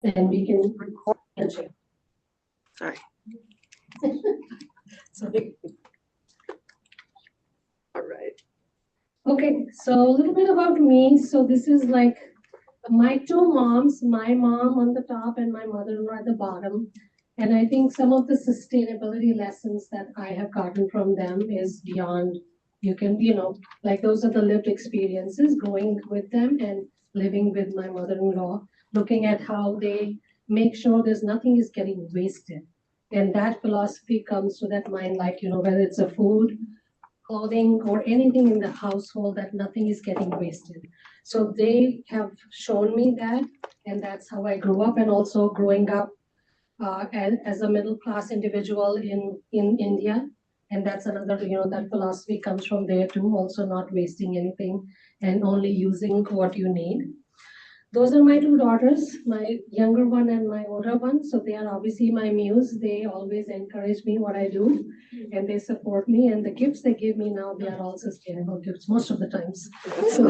and we can record the chair. Sorry. Sorry. All right. Okay, so a little bit about me. So this is like my two moms, my mom on the top and my mother-in-law at the bottom. And I think some of the sustainability lessons that I have gotten from them is beyond, you can, like those are the lived experiences growing with them and living with my mother-in-law, looking at how they make sure there's nothing is getting wasted. And that philosophy comes to that mind, like, whether it's a food, clothing, or anything in the household, that nothing is getting wasted. So they have shown me that, and that's how I grew up. And also growing up as a middle class individual in India. And that's another, that philosophy comes from there too, also not wasting anything and only using what you need. Those are my two daughters, my younger one and my older one. So they are obviously my muse. They always encourage me what I do and they support me. And the gifts they give me now, they are all sustainable gifts most of the times. So,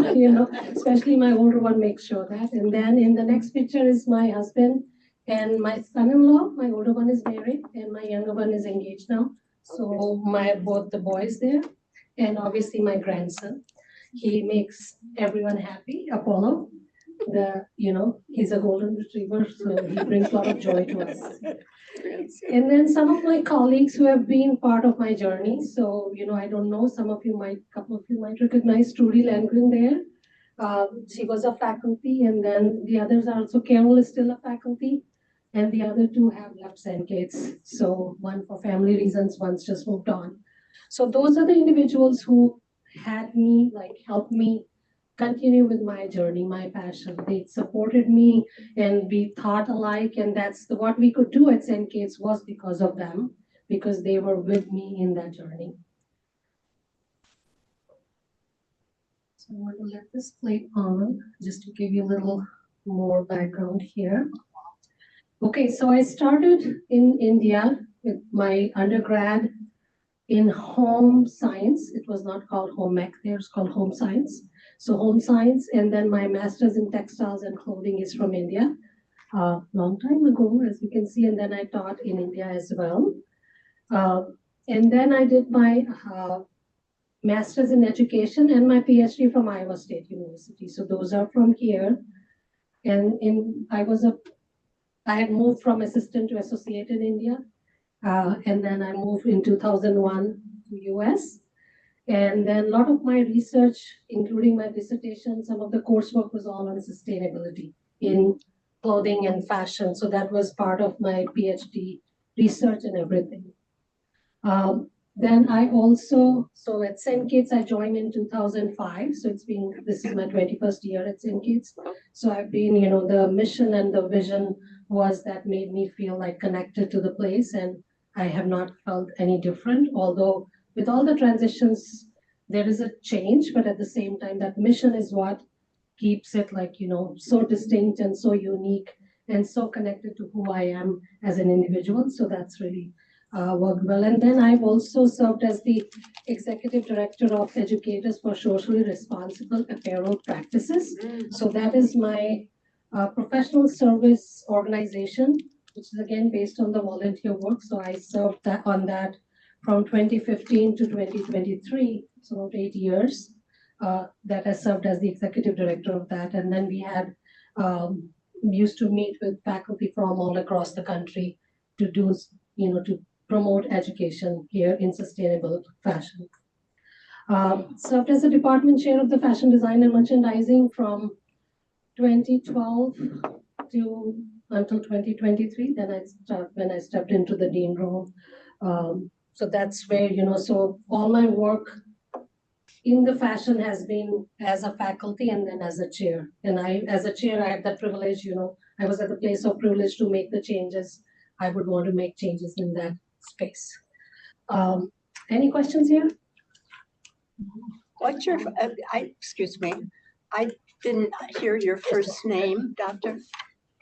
especially my older one makes sure that. And then in the next picture is my husband and my son-in-law. My older one is married and my younger one is engaged now. So both the boys there, and obviously my grandson. He makes everyone happy, Apollo. He's a golden retriever, so he brings a lot of joy to us. And then some of my colleagues who have been part of my journey. So, I don't know, couple of you might recognize Trudy Landgren there. She was a faculty, and then the others are also, Carol is still a faculty, and the other two have left St. Kitts. So one for family reasons, one's just moved on. So those are the individuals who had me, helped me continue with my journey, my passion. They supported me and we thought alike, and that's what we could do at St. Kitts was because of them, because they were with me in that journey. So I'm going to let this play on just to give you a little more background here. Okay, so I started in India with my undergrad in home science. It was not called home ec there, it's called home science. So home science, and then my master's in textiles and clothing is from India, long time ago, as you can see, and then I taught in India as well. And then I did my master's in education and my PhD from Iowa State University. So those are from here. And I had moved from assistant to associate in India. And then I moved in 2001 to US. And then a lot of my research, including my dissertation, some of the coursework was all on sustainability in clothing and fashion. So that was part of my PhD research and everything. Then I also, so at St. Kitts, I joined in 2005. So this is my 21st year at St. Kitts. So I've been, the mission and the vision was that made me feel like connected to the place. And I have not felt any different, although with all the transitions, there is a change, but at the same time, that mission is what keeps it so distinct and so unique and so connected to who I am as an individual. So that's really worked well. And then I've also served as the executive director of Educators for Socially Responsible Apparel Practices. So that is my professional service organization, which is again based on the volunteer work. So I served on that from 2015 to 2023, so about 8 years, that I served as the executive director of that. And then we used to meet with faculty from all across the country to do, to promote education here in sustainable fashion. Served as a department chair of the fashion design and merchandising from 2012 to until 2023. Then when I stepped into the dean role. So that's where, so all my work in the fashion has been as a faculty and then as a chair. And as a chair, I had that privilege, I was at the place of privilege to make the changes. I would want to make changes in that space. Any questions here? What's your, excuse me, I didn't hear your first name, Doctor.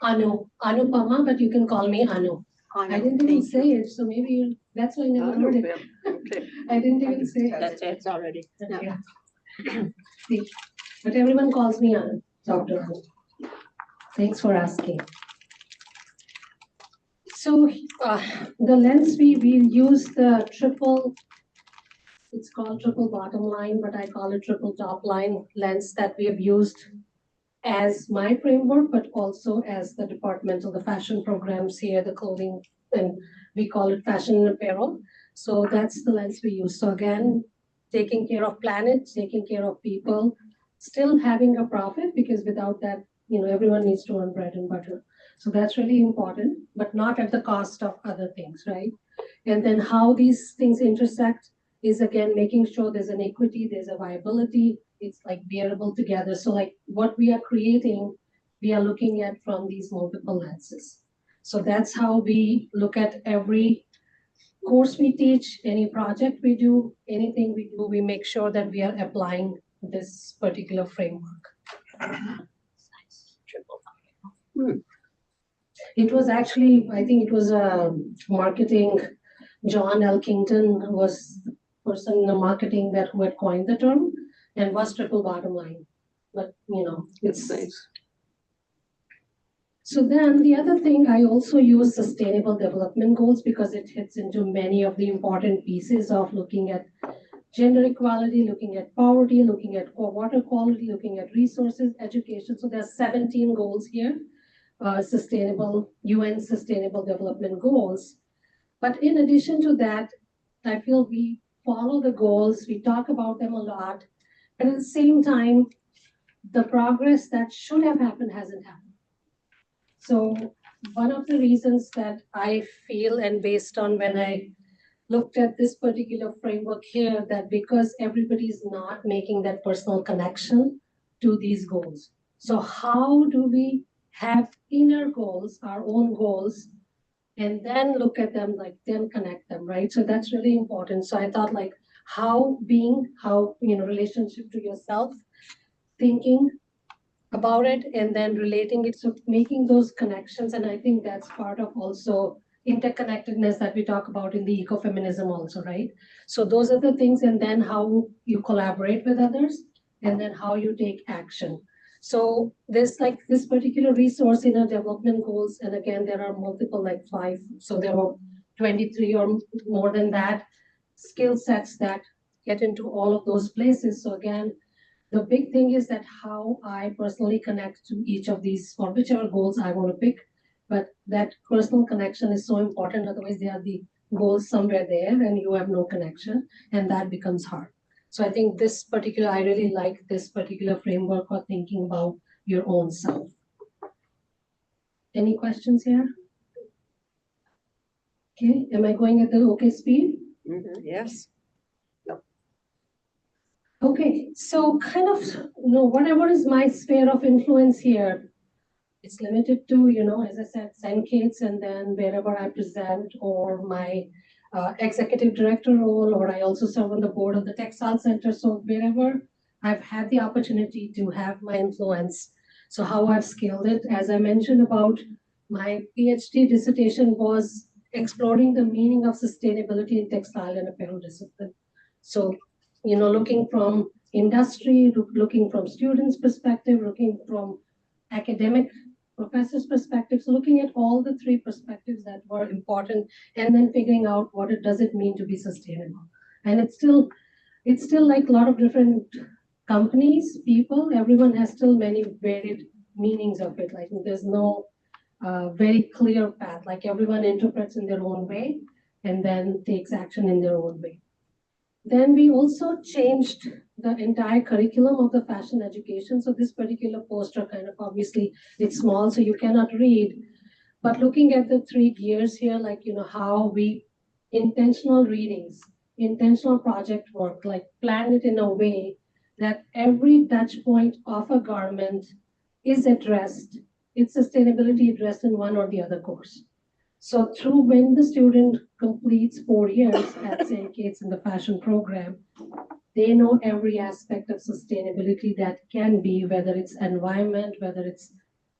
Anupama, but you can call me Anu. I didn't even say it, so maybe that's why I never heard it. Okay. I didn't even say it. That's it. It's already. Yeah. See, but everyone calls me Anu, Dr. Anu. Thanks for asking. So the lens we use the triple, it's called triple bottom line, but I call it triple top line lens that we have used as my framework, but also as the departmental, the fashion programs here, the clothing, and we call it fashion and apparel. So that's the lens we use. So again, taking care of planet, taking care of people, still having a profit, because without that, everyone needs to earn bread and butter. So that's really important, but not at the cost of other things, right? And then how these things intersect is again making sure there's an equity, there's a viability, it's like bearable together. So like what we are creating, we are looking at from these multiple lenses. So that's how we look at every course we teach, any project we do, anything we do, we make sure that we are applying this particular framework. It was actually, I think it was marketing. John Elkington was the person in the marketing that who had coined the term and was triple bottom line. But it's nice. So then the other thing, I also use sustainable development goals because it hits into many of the important pieces of looking at gender equality, looking at poverty, looking at water quality, looking at resources, education. So there's 17 goals here, UN Sustainable Development Goals. But in addition to that, I feel we follow the goals, we talk about them a lot, but at the same time, the progress that should have happened hasn't happened. So one of the reasons that I feel, and based on when I looked at this particular framework here, that because everybody's not making that personal connection to these goals. So how do we have inner goals, our own goals, and then look at them, like then connect them, right? So that's really important. So I thought like how relationship to yourself, thinking about it and then relating it, so making those connections. And I think that's part of also interconnectedness that we talk about in the ecofeminism also, right? So those are the things, and then how you collaborate with others, and then how you take action. So there's like this particular resource in our development goals, and again, there are multiple, like 5, so there are 23 or more than that skill sets that get into all of those places. So again, the big thing is that how I personally connect to each of these, or whichever goals I want to pick, but that personal connection is so important. Otherwise, they are the goals somewhere there and you have no connection, and that becomes hard. So I think I really like this particular framework for thinking about your own self. Any questions here? Okay, am I going at the okay speed? Yes. Okay, so kind of, whatever is my sphere of influence here, it's limited to, as I said, Zen-Kids, and then wherever I present, or my executive director role, or I also serve on the board of the Textile Center. So wherever I've had the opportunity to have my influence, so how I've scaled it, as I mentioned about my PhD dissertation was exploring the meaning of sustainability in textile and apparel discipline. So, looking from industry, looking from students' perspective, looking from academic professor's perspective. So looking at all the 3 perspectives that were important, and then figuring out what does it mean to be sustainable. And it's still like a lot of different companies, people, everyone has still many varied meanings of it. Like there's no very clear path. Like everyone interprets in their own way and then takes action in their own way. Then we also changed the entire curriculum of the fashion education. So this particular poster kind of, obviously it's small, so you cannot read. But looking at the 3 gears here, like, how we intentional readings, intentional project work, like plan it in a way that every touch point of a garment is addressed, its sustainability addressed in one or the other course. So through when the student completes 4 years at St. Kate's in the fashion program, they know every aspect of sustainability that can be, whether it's environment, whether it's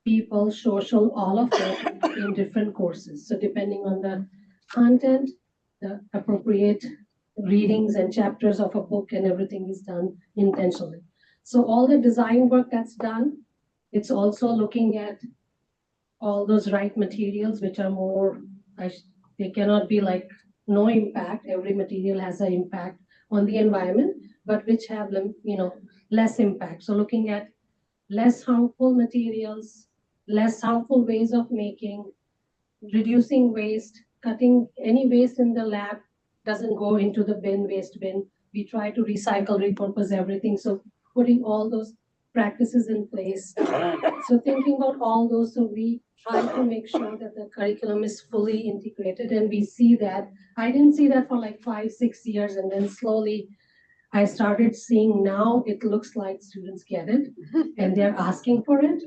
people, social, all of it in different courses. So depending on the content, the appropriate readings and chapters of a book and everything is done intentionally. So all the design work that's done, it's also looking at all those right materials, which are more they cannot be like no impact. Every material has an impact on the environment, but which have less impact. So looking at less harmful materials, less harmful ways of making, reducing waste, cutting any waste in the lab doesn't go into the waste bin. We try to recycle, repurpose everything. So putting all those practices in place. So thinking about all those, so we try to make sure that the curriculum is fully integrated, and we see that. I didn't see that for like 5, 6 years, and then slowly I started seeing now it looks like students get it and they're asking for it.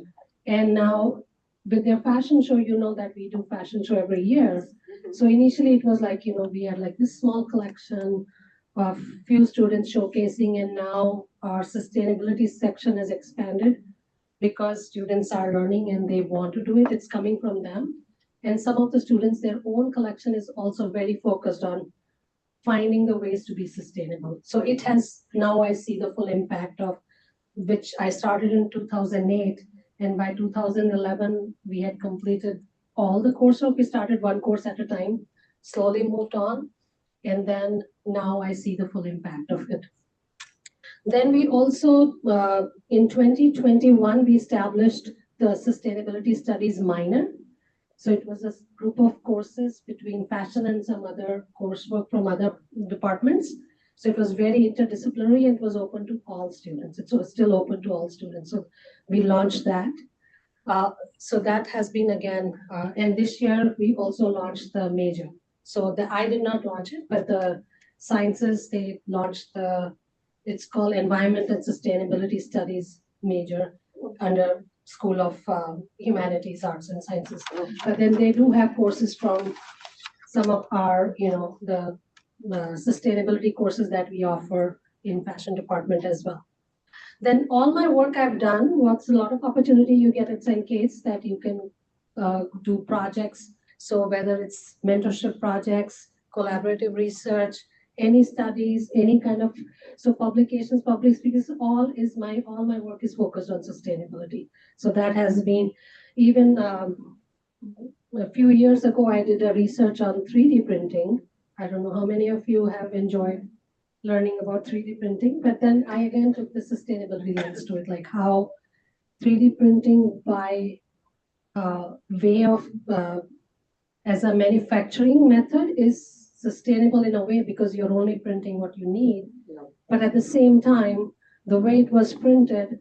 And now with their fashion show, that we do fashion show every year. So initially it was like, we had like this small collection of few students showcasing, and now our sustainability section has expanded because students are learning and they want to do it. It's coming from them. And some of the students, their own collection is also very focused on finding the ways to be sustainable. So it has, now I see the full impact of which I started in 2008. And by 2011, we had completed all the coursework. We started one course at a time, slowly moved on. And then now I see the full impact of it. Then we also, in 2021, we established the Sustainability Studies minor. So it was a group of courses between fashion and some other coursework from other departments. So it was very interdisciplinary and it was open to all students. It's still open to all students. So we launched that. So that has been again, and this year we also launched the major. So I did not launch it, but the sciences, they launched it's called Environment and Sustainability Studies major under School of Humanities, Arts and Sciences. But then they do have courses from some of our, the sustainability courses that we offer in fashion department as well. Then all my work I've done, what's a lot of opportunity you get at St. Kate's that you can do projects. So whether it's mentorship projects, collaborative research, any studies, any kind of, so publications, public speakers, all my work is focused on sustainability. So that has been, even a few years ago, I did a research on 3D printing. I don't know how many of you have enjoyed learning about 3D printing, but then I again took the sustainability lens to it, like how 3D printing by way of as a manufacturing method is sustainable in a way because you're only printing what you need. But at the same time, the way it was printed,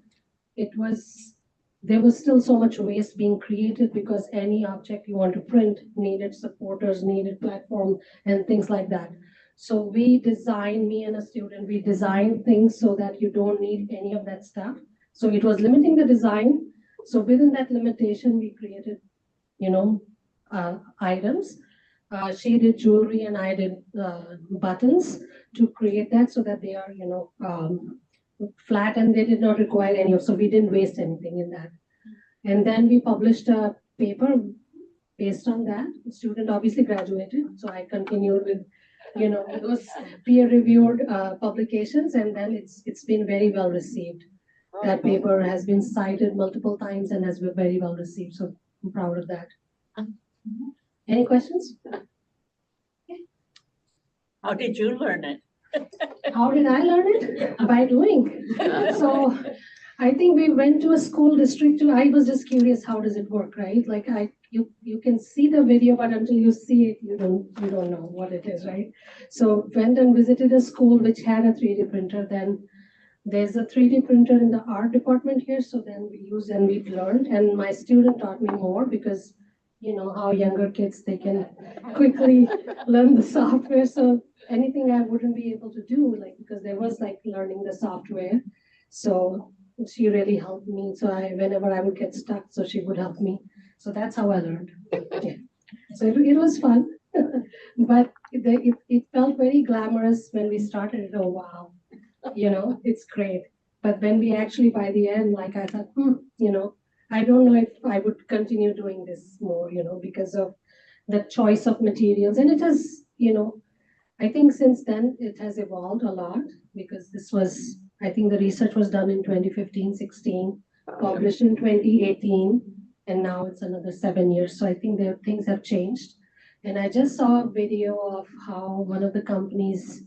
there was still so much waste being created because any object you want to print needed supporters, needed platform, and things like that. So me and a student, we designed things so that you don't need any of that stuff. So it was limiting the design. So within that limitation, we created, items. She did jewelry and I did buttons to create that so that they are, flat and they did not require any of, so we didn't waste anything in that. And then we published a paper based on that. The student obviously graduated, so I continued with, those peer-reviewed publications, and then it's been very well received. That paper has been cited multiple times and has been very well received, so I'm proud of that. Any questions? How did you learn it? How did I learn it? By doing. So I think we went to a school district. I was just curious, how does it work, right? Like you can see the video, but until you see it, you don't know what it is, right? So went and visited a school which had a 3D printer. Then there's a 3D printer in the art department here. So then we used and we've learned. And my student taught me more because how younger kids, they can quickly learn the software. So anything I wouldn't be able to do, like, because there was like learning the software. So she really helped me. So whenever I would get stuck, so she would help me. So that's how I learned. Yeah. So it was fun, but it felt very glamorous when we started. Oh, wow. It's great. But when we actually, by the end, like I thought, I don't know if I would continue doing this more, because of the choice of materials. And it has, I think since then it has evolved a lot because I think the research was done in 2015, 16, published in 2018, and now it's another 7 years. So I think things have changed. And I just saw a video of how one of the companies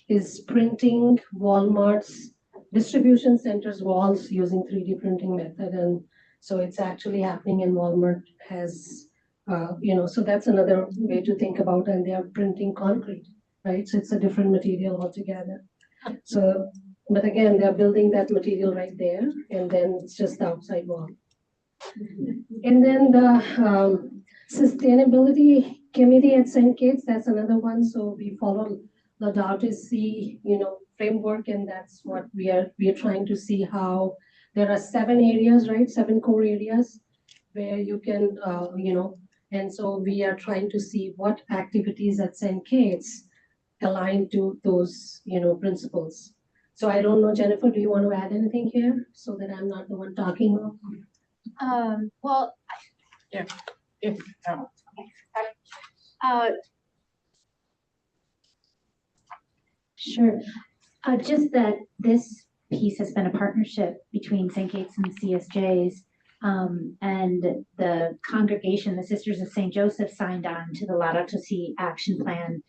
is printing Walmart's distribution centers walls using 3D printing method. And so it's actually happening in Walmart has, so that's another way to think about, and they are printing concrete, right? So it's a different material altogether. So, but again, they're building that material right there, and then it's just the outside wall. And then the sustainability committee at St. Kitts, that's another one. So we follow the DRTC, framework, and that's what we are trying to see how there are 7 areas, right? 7 core areas where you can, and so we are trying to see what activities at St. Kitts align to those, principles. So I don't know, Jennifer, do you want to add anything here so that I'm not the one talking? Well, If, Sure. Just that this piece has been a partnership between St. Gates and CSJs, and the congregation, the Sisters of St. Joseph, signed on to the Laudato Si action plan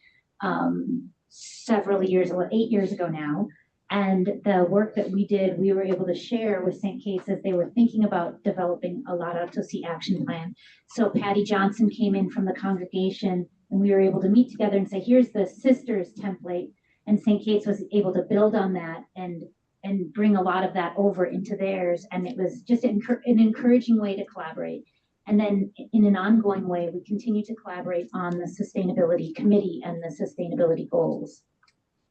several years, 8 years ago now. And the work that we did, we were able to share with St. Kate's as they were thinking about developing a Laudato Si action plan. So Patty Johnson came in from the congregation, and we were able to meet together and say, here's the sisters template. And St. Kate's was able to build on that and bring a lot of that over into theirs. And it was just an encouraging way to collaborate. And then in an ongoing way, we continue to collaborate on the sustainability committee and the sustainability goals.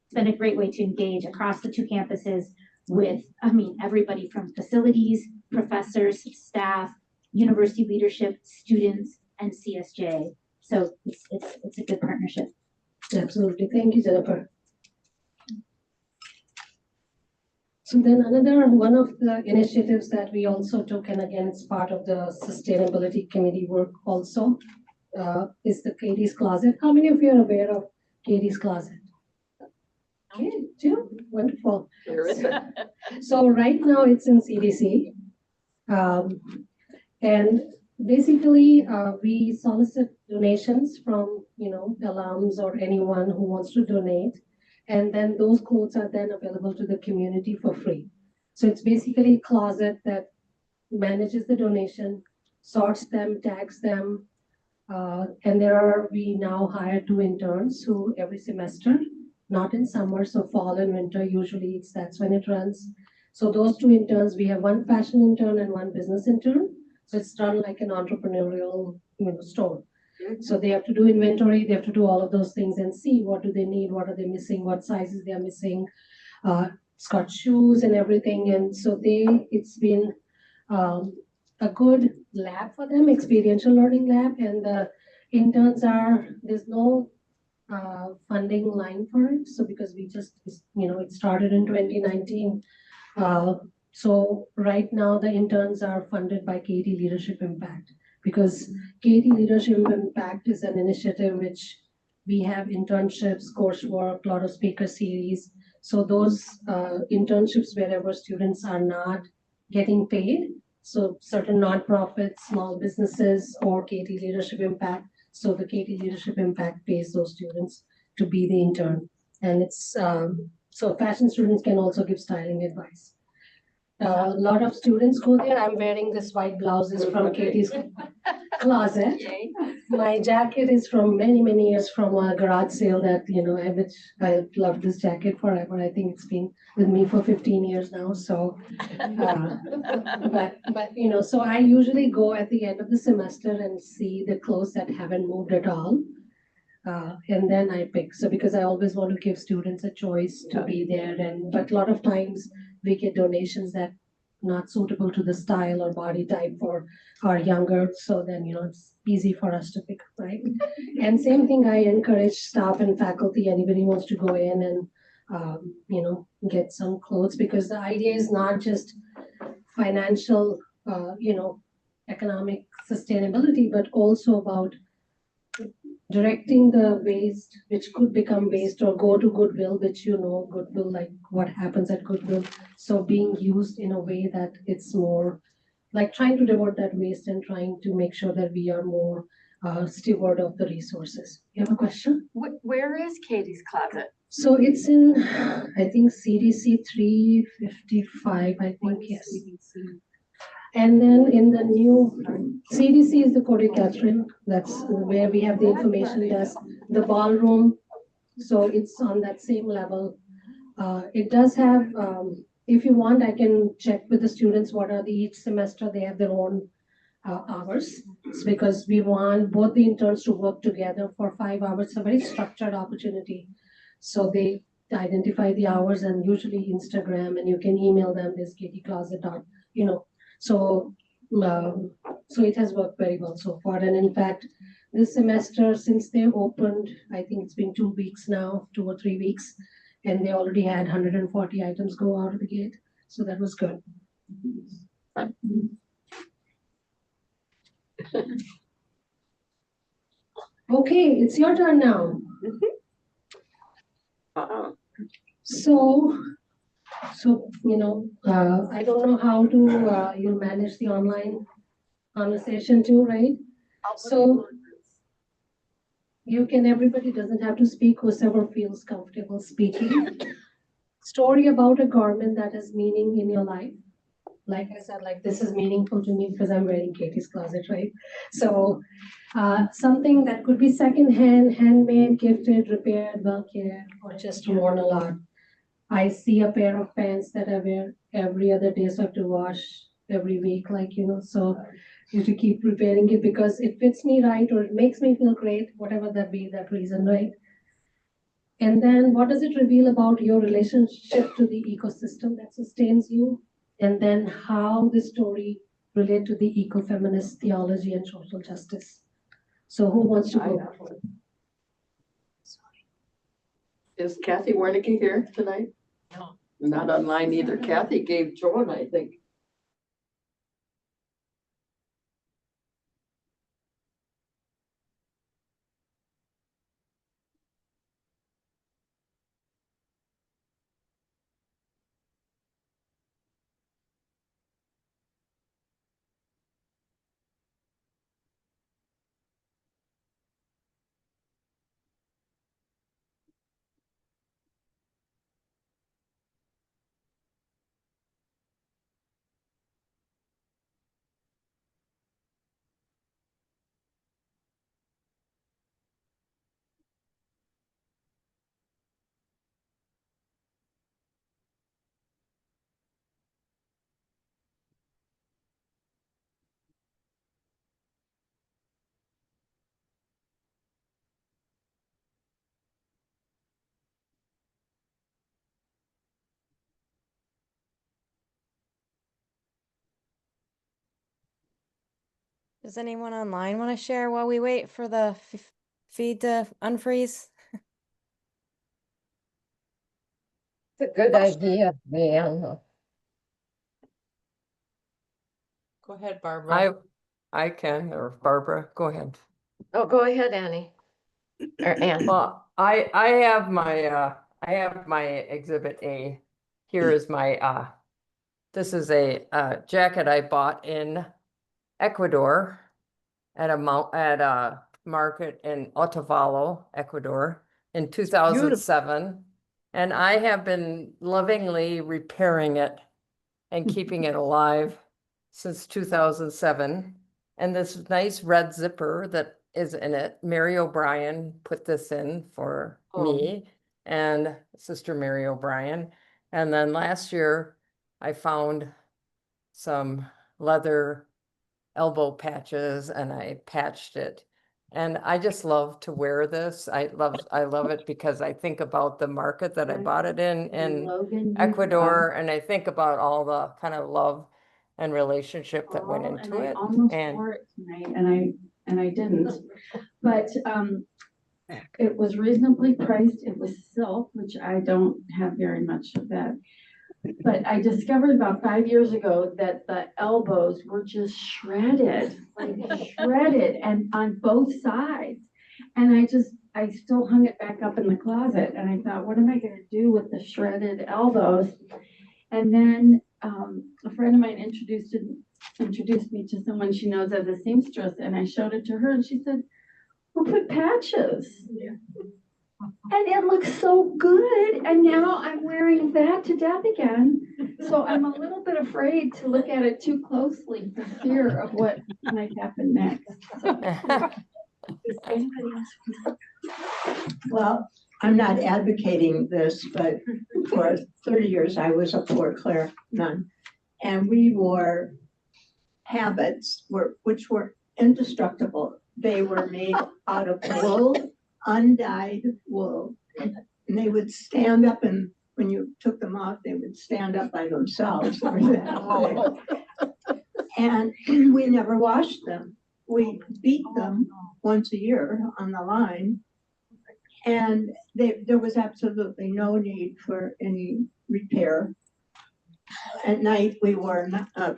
It's been a great way to engage across the 2 campuses with, everybody from facilities, professors, staff, university leadership, students, and CSJ. So it's a good partnership. Absolutely. Thank you, Jennifer. So then another one of the initiatives that we also took, and again, it's part of the sustainability committee work also, is the Katie's Closet. How many of you are aware of Katie's Closet? Okay, 2, wonderful. So right now it's in CDC. And basically we solicit donations from, alums or anyone who wants to donate. And then those clothes are then available to the community for free. So it's basically a closet that manages the donation, sorts them, tags them. And we now hire 2 interns who every semester, not in summer, so fall and winter, usually that's when it runs. So those 2 interns, we have 1 fashion intern and 1 business intern. So it's run like an entrepreneurial store. So they have to do inventory, they have to do all of those things and see what do they need, what are they missing, what sizes they are missing. It's got shoes and everything. And so it's been a good lab for them, experiential learning lab. And the interns there's no funding line for it. So because we just, it started in 2019. So right now the interns are funded by Katie Leadership Impact, because Katie Leadership Impact is an initiative which we have internships, coursework, a lot of speaker series. So those internships wherever students are not getting paid, so certain nonprofits, small businesses, or Katie Leadership Impact. So the Katie Leadership Impact pays those students to be the intern. And it's, so fashion students can also give styling advice. A lot of students go there. I'm wearing this white blouse is from Katie's Closet. My jacket is from many years from a garage sale that, I love this jacket forever. I think it's been with me for 15 years now. So, but so I usually go at the end of the semester and see the clothes that haven't moved at all. And then I pick. So because I always want to give students a choice to be there. But a lot of times we get donations that not suitable to the style or body type for our younger. So then, it's easy for us to pick, right? And same thing, I encourage staff and faculty, anybody who wants to go in and, get some clothes, because the idea is not just financial, economic sustainability, but also about directing the waste, which could become waste or go to Goodwill, which Goodwill, like what happens at Goodwill. So being used in a way that it's more like trying to divert that waste and trying to make sure that we are more steward of the resources. You have a question? Where is Katie's closet? So it's in, I think, CDC 355, I think, yes. And then in the new CDC is the Cody Catherine, that's where we have the information desk, the ballroom. So it's on that same level. It does have, if you want, I can check with the students what are the each semester they have their own hours. It's because we want both the interns to work together for 5 hours. It's a very structured opportunity. So they identify the hours and usually Instagram, and you can email them this Katie Closet dot, you know. So so it has worked very well so far. And in fact, this semester, since they opened, I think it's been 2 weeks now, 2 or 3 weeks, and they already had 140 items go out of the gate. So that was good. Okay, it's your turn now. So, I don't know how to you manage the online conversation too, right? So everybody doesn't have to speak, whoever feels comfortable speaking. Story about a garment that has meaning in your life. Like I said, like this is meaningful to me because I'm wearing Katie's closet, right? So something that could be secondhand, handmade, gifted, repaired, well cared, or just worn a lot. I see a pair of pants that I wear every other day, so I have to wash every week, so you have to keep repairing it because it fits me right or it makes me feel great, whatever that be, that reason, right? And then what does it reveal about your relationship to the ecosystem that sustains you? And then how this story relate to the ecofeminist theology and social justice. So who wants to go? Is Kathy Wernicke here tonight? No. Not online either. Kathy gave Joan, I think. Does anyone online want to share while we wait for the feed to unfreeze? It's a good idea, man. Go ahead, Barbara. I can, or Barbara, go ahead. Oh, go ahead, Annie. Or Ann. Well, I have my exhibit A. Here is my this is a jacket I bought in Ecuador at a market in Otavalo, Ecuador in 2007. And I have been lovingly repairing it and keeping it alive since 2007. And this nice red zipper that is in it, Mary O'Brien put this in for me and Sister Mary O'Brien. And then last year I found some leather elbow patches and I patched it. And I just love to wear this. I love it because I think about the market that I bought it in Logan, Ecuador, and I think about all the kind of love and relationship that went into and it. I almost And wore it tonight, and I didn't. But it was reasonably priced. It was silk, which I don't have very much of that. But I discovered about 5 years ago that the elbows were just shredded, like shredded, and on both sides. And I still hung it back up in the closet. And I thought, what am I going to do with the shredded elbows? And then a friend of mine introduced me to someone she knows as a seamstress. And I showed it to her and she said, who put patches. And it looks so good. And now I'm wearing that to death again. So I'm a little bit afraid to look at it too closely for fear of what might happen next. Does anybody else? Well, I'm not advocating this, but for 30 years I was a Poor Clare nun, and we wore habits which were indestructible. They were made out of wool, undyed wool, and they would stand up, and when you took them off, they would stand up by themselves. And we never washed them. We beat them once a year on the line, and there was absolutely no need for any repair. At night, we wore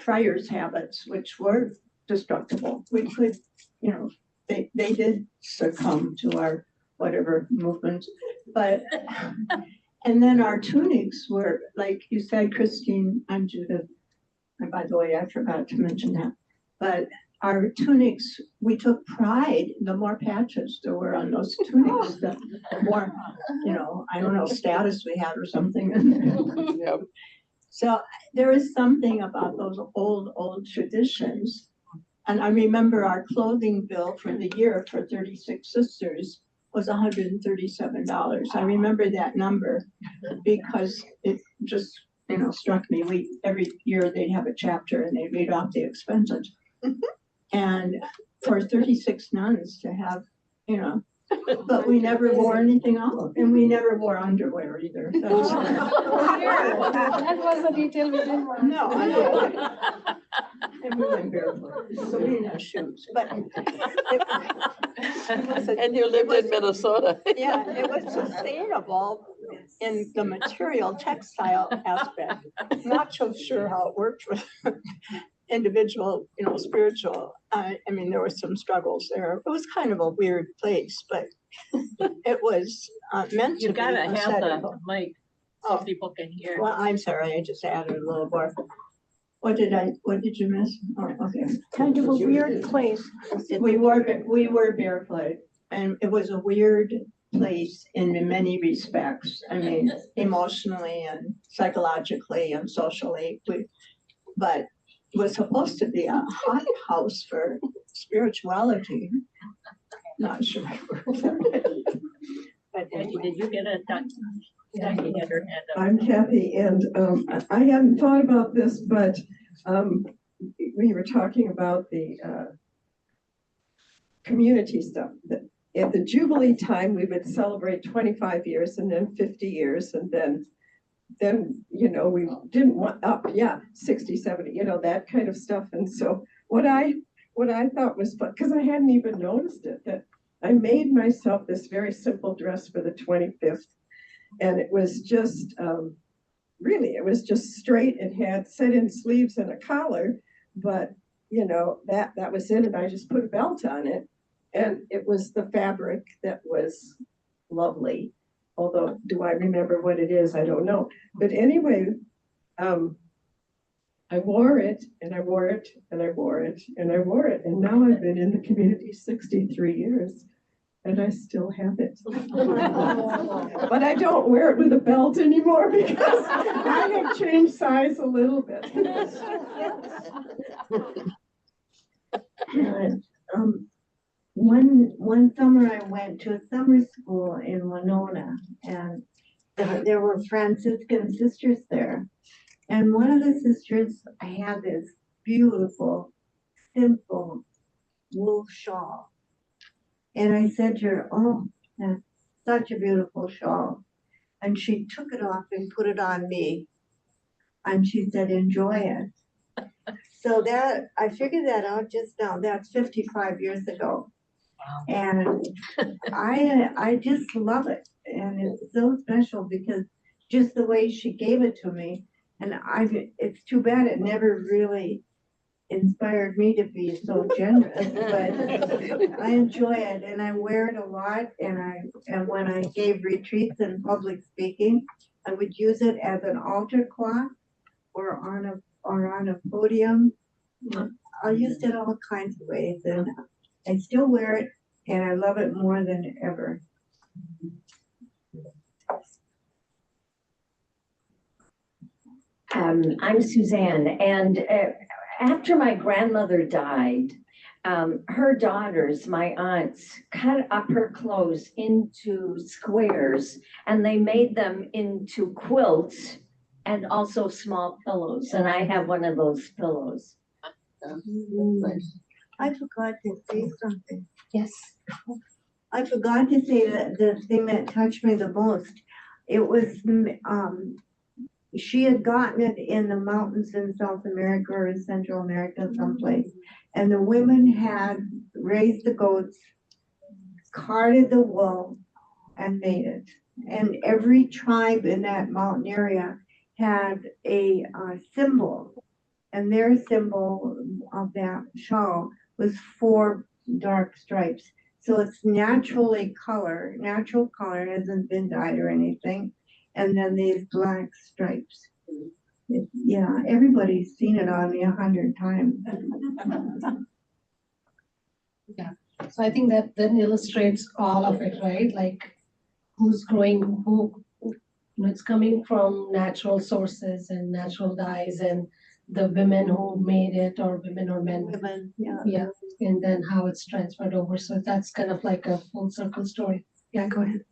friars' habits, which were destructible. We could, you know, they did succumb to our whatever movements, but, and then our tunics were, like you said, Christine, I'm Judith. And by the way, I forgot to mention that, but our tunics, we took pride, the more patches there were on those tunics, the more, you know, I don't know, status we had or something. Yep. So there is something about those old traditions. And I remember our clothing bill for the year for 36 sisters was $137. I remember that number because it just, you know, struck me. Every year they'd have a chapter and they'd read off the expenses. And for 36 nuns to have, you know, but we never wore anything else, and we never wore underwear either. That was a detail we didn't want. No, I don't. And we went barefoot, so we didn't have shoes, but. And you lived in Minnesota. Yeah, it was sustainable in the material textile aspect. Not so sure how it worked with individual, you know, spiritual. I mean, there were some struggles there. It was kind of a weird place, but it was meant to You be. gotta have ascetical. the mic so people can hear. Well, I'm sorry, I just added a little more. What did you miss? Oh, okay. Kind of a weird place. We were barefoot, and it was a weird place in many respects. I mean, emotionally and psychologically and socially, but it was supposed to be a hot house for spirituality. Not sure. But Angie, did you get a done? Jackie had her hand up. I'm Kathy, and I hadn't thought about this, but we were talking about the community stuff. At the Jubilee time, we would celebrate 25 years and then 50 years, and then you know, we didn't want 60, 70, you know, that kind of stuff. And so what I thought was fun, because I hadn't even noticed it, that I made myself this very simple dress for the 25th. And it was just, really, it was just straight. It had set-in sleeves and a collar, but, you know, that was it. And I just put a belt on it. And it was the fabric that was lovely. Although, do I remember what it is? I don't know. But anyway, I wore it, and I wore it, and I wore it, and I wore it. And now I've been in the community 63 years. And I still have it. But I don't wear it with a belt anymore because I have changed size a little bit. One summer I went to a summer school in Winona, and there were Franciscan sisters there. And one of the sisters had this beautiful, simple wool shawl. And I said to her, "Oh, that's such a beautiful shawl." And she took it off and put it on me. And she said, "Enjoy it." So that, I figured that out just now. That's 55 years ago. Wow. And I just love it. And it's so special because just the way she gave it to me. And it's too bad it never really inspired me to be so generous, but I enjoy it and I wear it a lot. And when I gave retreats and public speaking, I would use it as an altar cloth or on a podium. I used it all kinds of ways, and I still wear it and I love it more than ever. I'm Suzanne, and after my grandmother died, her daughters, my aunts, cut up her clothes into squares, and they made them into quilts and also small pillows, and I have one of those pillows. I forgot to say something. Yes. I forgot to say that the thing that touched me the most, it was, she had gotten it in the mountains in South America or Central America someplace. And the women had raised the goats, carded the wool, and made it. And every tribe in that mountain area had a symbol. And their symbol of that shawl was 4 dark stripes. So it's natural color, hasn't been dyed or anything. And then these black stripes. Yeah, everybody's seen it on me 100 times. Yeah, so I think that then illustrates all of it, right? Like who's growing, it's coming from natural sources and natural dyes and the women who made it, or women or men. Women, yeah. Yeah, and then how it's transferred over. So that's kind of like a full circle story. Yeah, go ahead.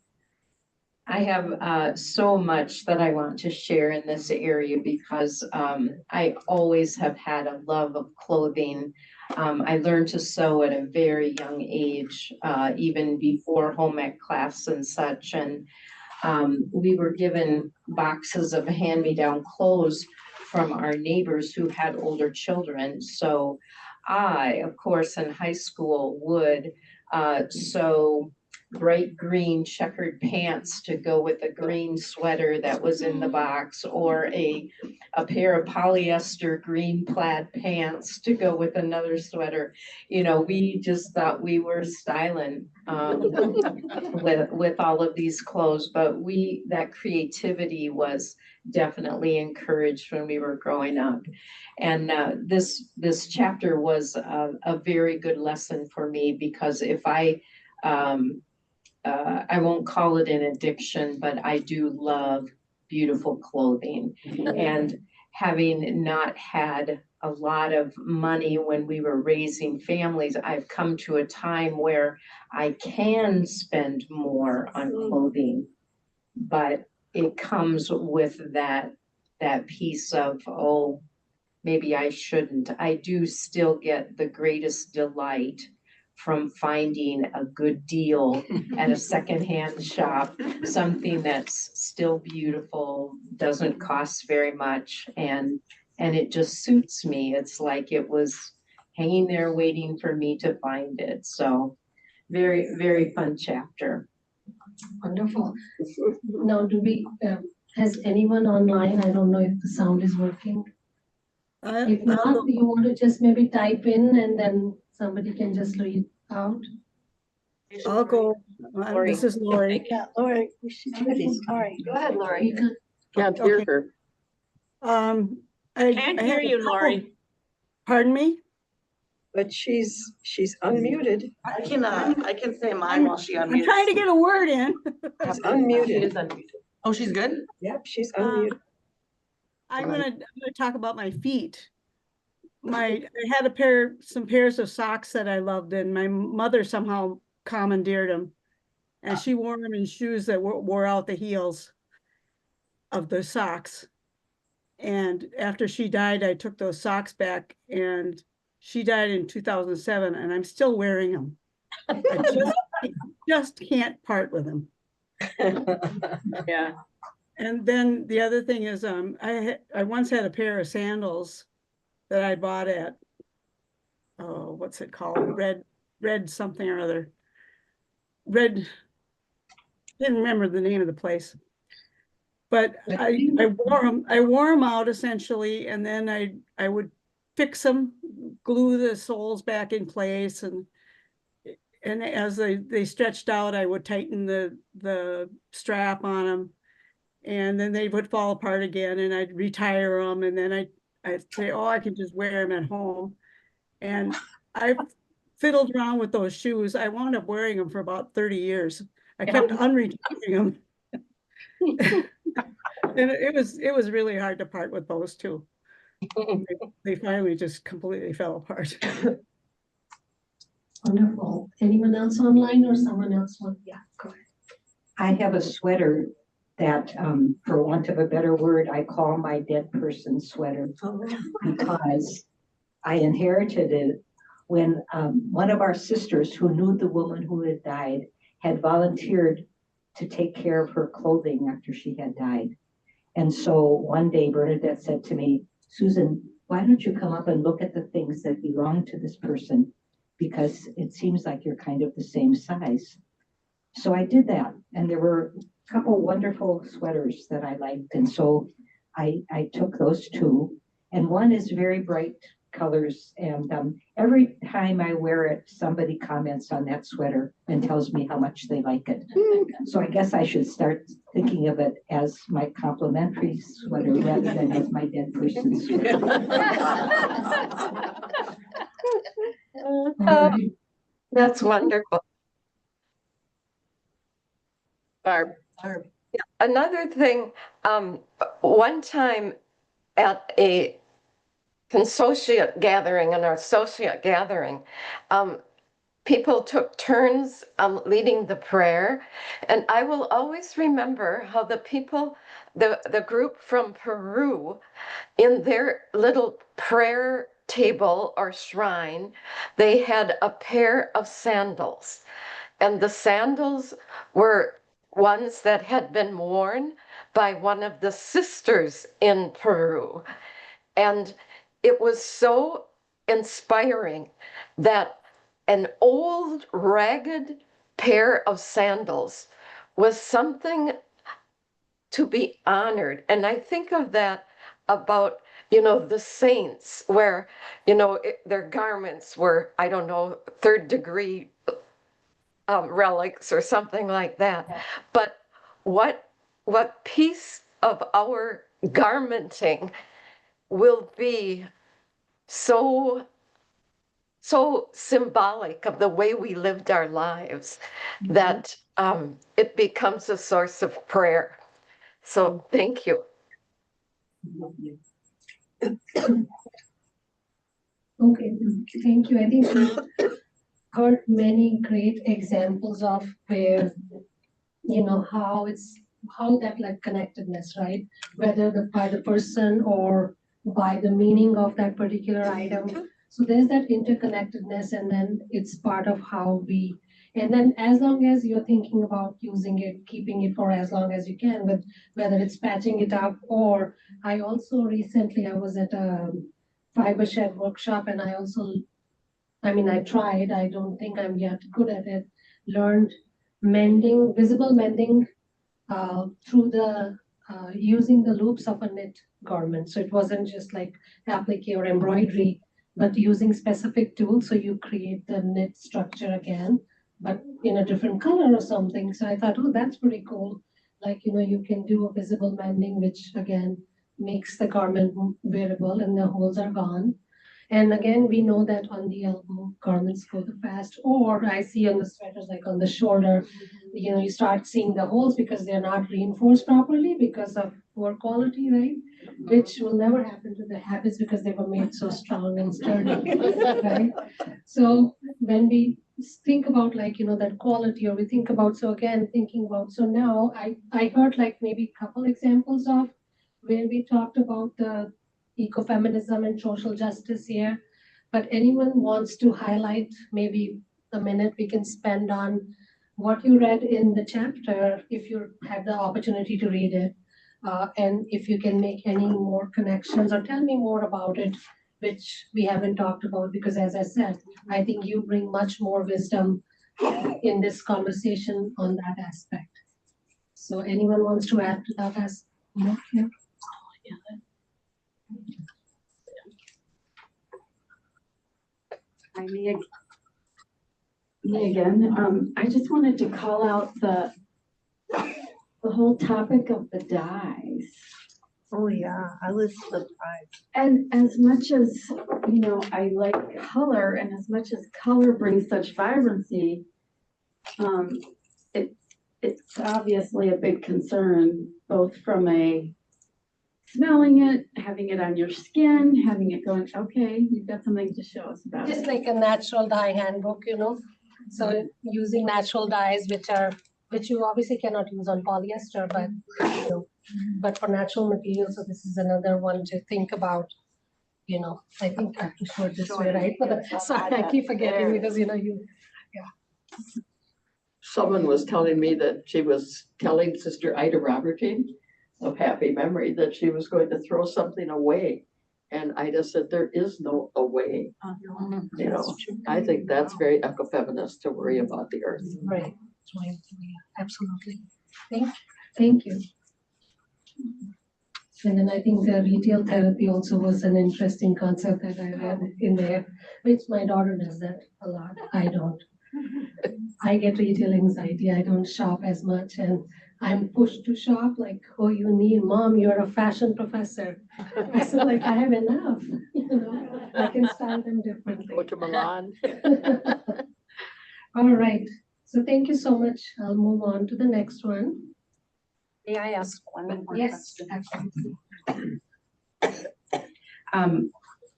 I have so much that I want to share in this area because I always have had a love of clothing. I learned to sew at a very young age, even before home ec class and such. And we were given boxes of hand-me-down clothes from our neighbors who had older children. So I, of course, in high school would sew bright green checkered pants to go with a green sweater that was in the box, or a pair of polyester green plaid pants to go with another sweater. You know, we just thought we were styling with all of these clothes, but that creativity was definitely encouraged when we were growing up. And this chapter was a very good lesson for me, because if I won't call it an addiction, but I do love beautiful clothing. And having not had a lot of money when we were raising families, I've come to a time where I can spend more on clothing, but it comes with that piece of, oh, maybe I shouldn't. I do still get the greatest delight from finding a good deal at a secondhand shop, something that's still beautiful, doesn't cost very much, and it just suits me. It's like it was hanging there waiting for me to find it. So very, very fun chapter. Wonderful. Now, has anyone online? I don't know if the sound is working. If not, you want to just maybe type in and then somebody can just read out. I'll go. This is Lori. Yeah, Lori, we should do this. All right. Go ahead, Lori. Can't hear her. I Can't have hear a you, couple- Lori. Pardon me? But she's unmuted. I can say mine while she unmutes. I'm trying to get a word in. She's unmuted. Oh, she's good? Yep, she's unmuted. I'm gonna talk about my feet. I had some pairs of socks that I loved, and my mother somehow commandeered them, and she wore them in shoes that wore out the heels of the socks. And after she died, I took those socks back, and she died in 2007, and I'm still wearing them. I just can't part with them. Yeah. And then the other thing is, I once had a pair of sandals that I bought at, what's it called? Red something or other. Didn't remember the name of the place. But I wore them out essentially, and then I would fix them, glue the soles back in place, and as they stretched out, I would tighten the strap on them, and then they would fall apart again, and I'd retire them, and then I'd say, oh, I can just wear them at home. And I've fiddled around with those shoes. I wound up wearing them for about 30 years. I kept unreturning them. And it was really hard to part with those two. They finally just completely fell apart. Wonderful. Anyone else online or someone else want? Yeah, go ahead. I have a sweater that, for want of a better word, I call my dead person sweater because I inherited it when one of our sisters who knew the woman who had died had volunteered to take care of her clothing after she had died. And so one day Bernadette said to me, Susan, why don't you come up and look at the things that belong to this person? Because it seems like you're kind of the same size. So I did that, and there were a couple wonderful sweaters that I liked. And so I took those two, and one is very bright colors. And every time I wear it, somebody comments on that sweater and tells me how much they like it. So I guess I should start thinking of it as my complimentary sweater rather than as my dead person sweater. That's wonderful. Barb. Yeah, another thing, one time at a consociate gathering, an associate gathering, people took turns leading the prayer. And I will always remember how the people, the group from Peru, in their little prayer table or shrine, they had a pair of sandals. And the sandals were ones that had been worn by one of the sisters in Peru. And it was so inspiring that an old ragged pair of sandals was something to be honored. And I think of that about, the saints where, their garments were, I don't know, third degree relics or something like that. But what piece of our garmenting will be so symbolic of the way we lived our lives that it becomes a source of prayer. So thank you. Okay, thank you. I think we've heard many great examples of where, how that like connectedness, right? Whether by the person or by the meaning of that particular item. So there's that interconnectedness, and then it's part of how we, and then as long as you're thinking about using it, keeping it for as long as you can, with whether it's patching it up, or I also recently, I was at a fiber shed workshop, and I tried, I don't think I'm yet good at it, learned mending, visible mending through the using the loops of a knit garment. So it wasn't just like applique or embroidery, but using specific tools. So you create the knit structure again, but in a different color or something. So I thought, oh, that's pretty cool. Like, you can do a visible mending, which again makes the garment wearable and the holes are gone. And again, we know that on the elbow, garments go the fast, or I see on the sweaters, like on the shoulder, you start seeing the holes because they're not reinforced properly because of poor quality, right? Which will never happen to the habits because they were made so strong and sturdy, right? So when we think about that quality, or we think about, so again, thinking about, so now I heard like maybe a couple examples of where we talked about the ecofeminism and social justice here, but anyone wants to highlight maybe a minute we can spend on what you read in the chapter, if you had the opportunity to read it, and if you can make any more connections or tell me more about it, which we haven't talked about, because as I said, I think you bring much more wisdom in this conversation on that aspect. So anyone wants to add to that as more here? Hi, me again. I just wanted to call out the whole topic of the dyes. Oh, yeah, I was surprised. And as much as, I like color and as much as color brings such vibrancy, it's obviously a big concern, both from a smelling it, having it on your skin, having it going, okay, you've got something to show us about Just it. like a natural dye handbook, So using natural dyes, which you obviously cannot use on polyester, but for natural materials, so this is another one to think about. I think I have to show it this way, right? Sorry, I keep forgetting because Someone was telling me that she was telling Sister Ida Robertine of happy memory that she was going to throw something away. And Ida said, there is no away. I think that's very ecofeminist to worry about the earth. Right. Absolutely. Thank you. And then I think the retail therapy also was an interesting concept that I read in there, which my daughter does that a lot. I don't. I get retail anxiety. I don't shop as much, and I'm pushed to shop. Like, oh, you need, mom, you're a fashion professor. I said, like, I have enough. I can style them differently. Go to Milan. All right. So thank you so much. I'll move on to the next one. May I ask one more Yes, question? absolutely.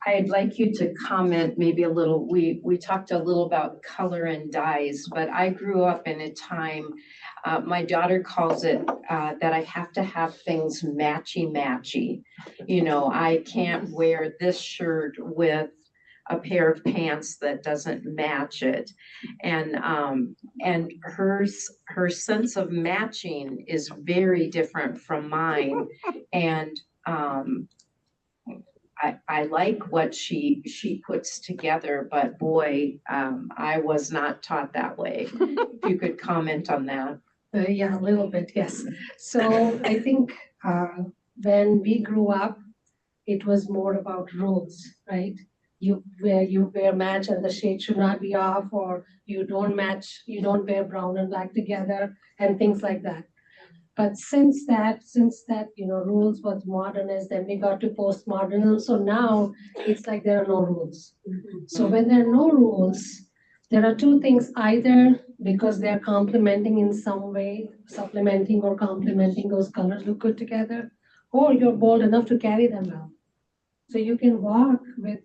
I'd like you to comment maybe a little, we talked a little about color and dyes, but I grew up in a time, my daughter calls it that I have to have things matchy-matchy. I can't wear this shirt with a pair of pants that doesn't match it. And her sense of matching is very different from mine. And I like what she puts together, but boy, I was not taught that way. If you could comment on that. Yeah, a little bit, yes. So I think when we grew up, it was more about rules, right? You wear match and the shade should not be off, or you don't match, you don't wear brown and black together, and things like that. But since that, rules was modernist, then we got to postmodernism. So now it's like there are no rules. So when there are no rules, there are two things: either because they're complementing in some way, supplementing or complementing, those colors look good together, or you're bold enough to carry them out. So you can walk with,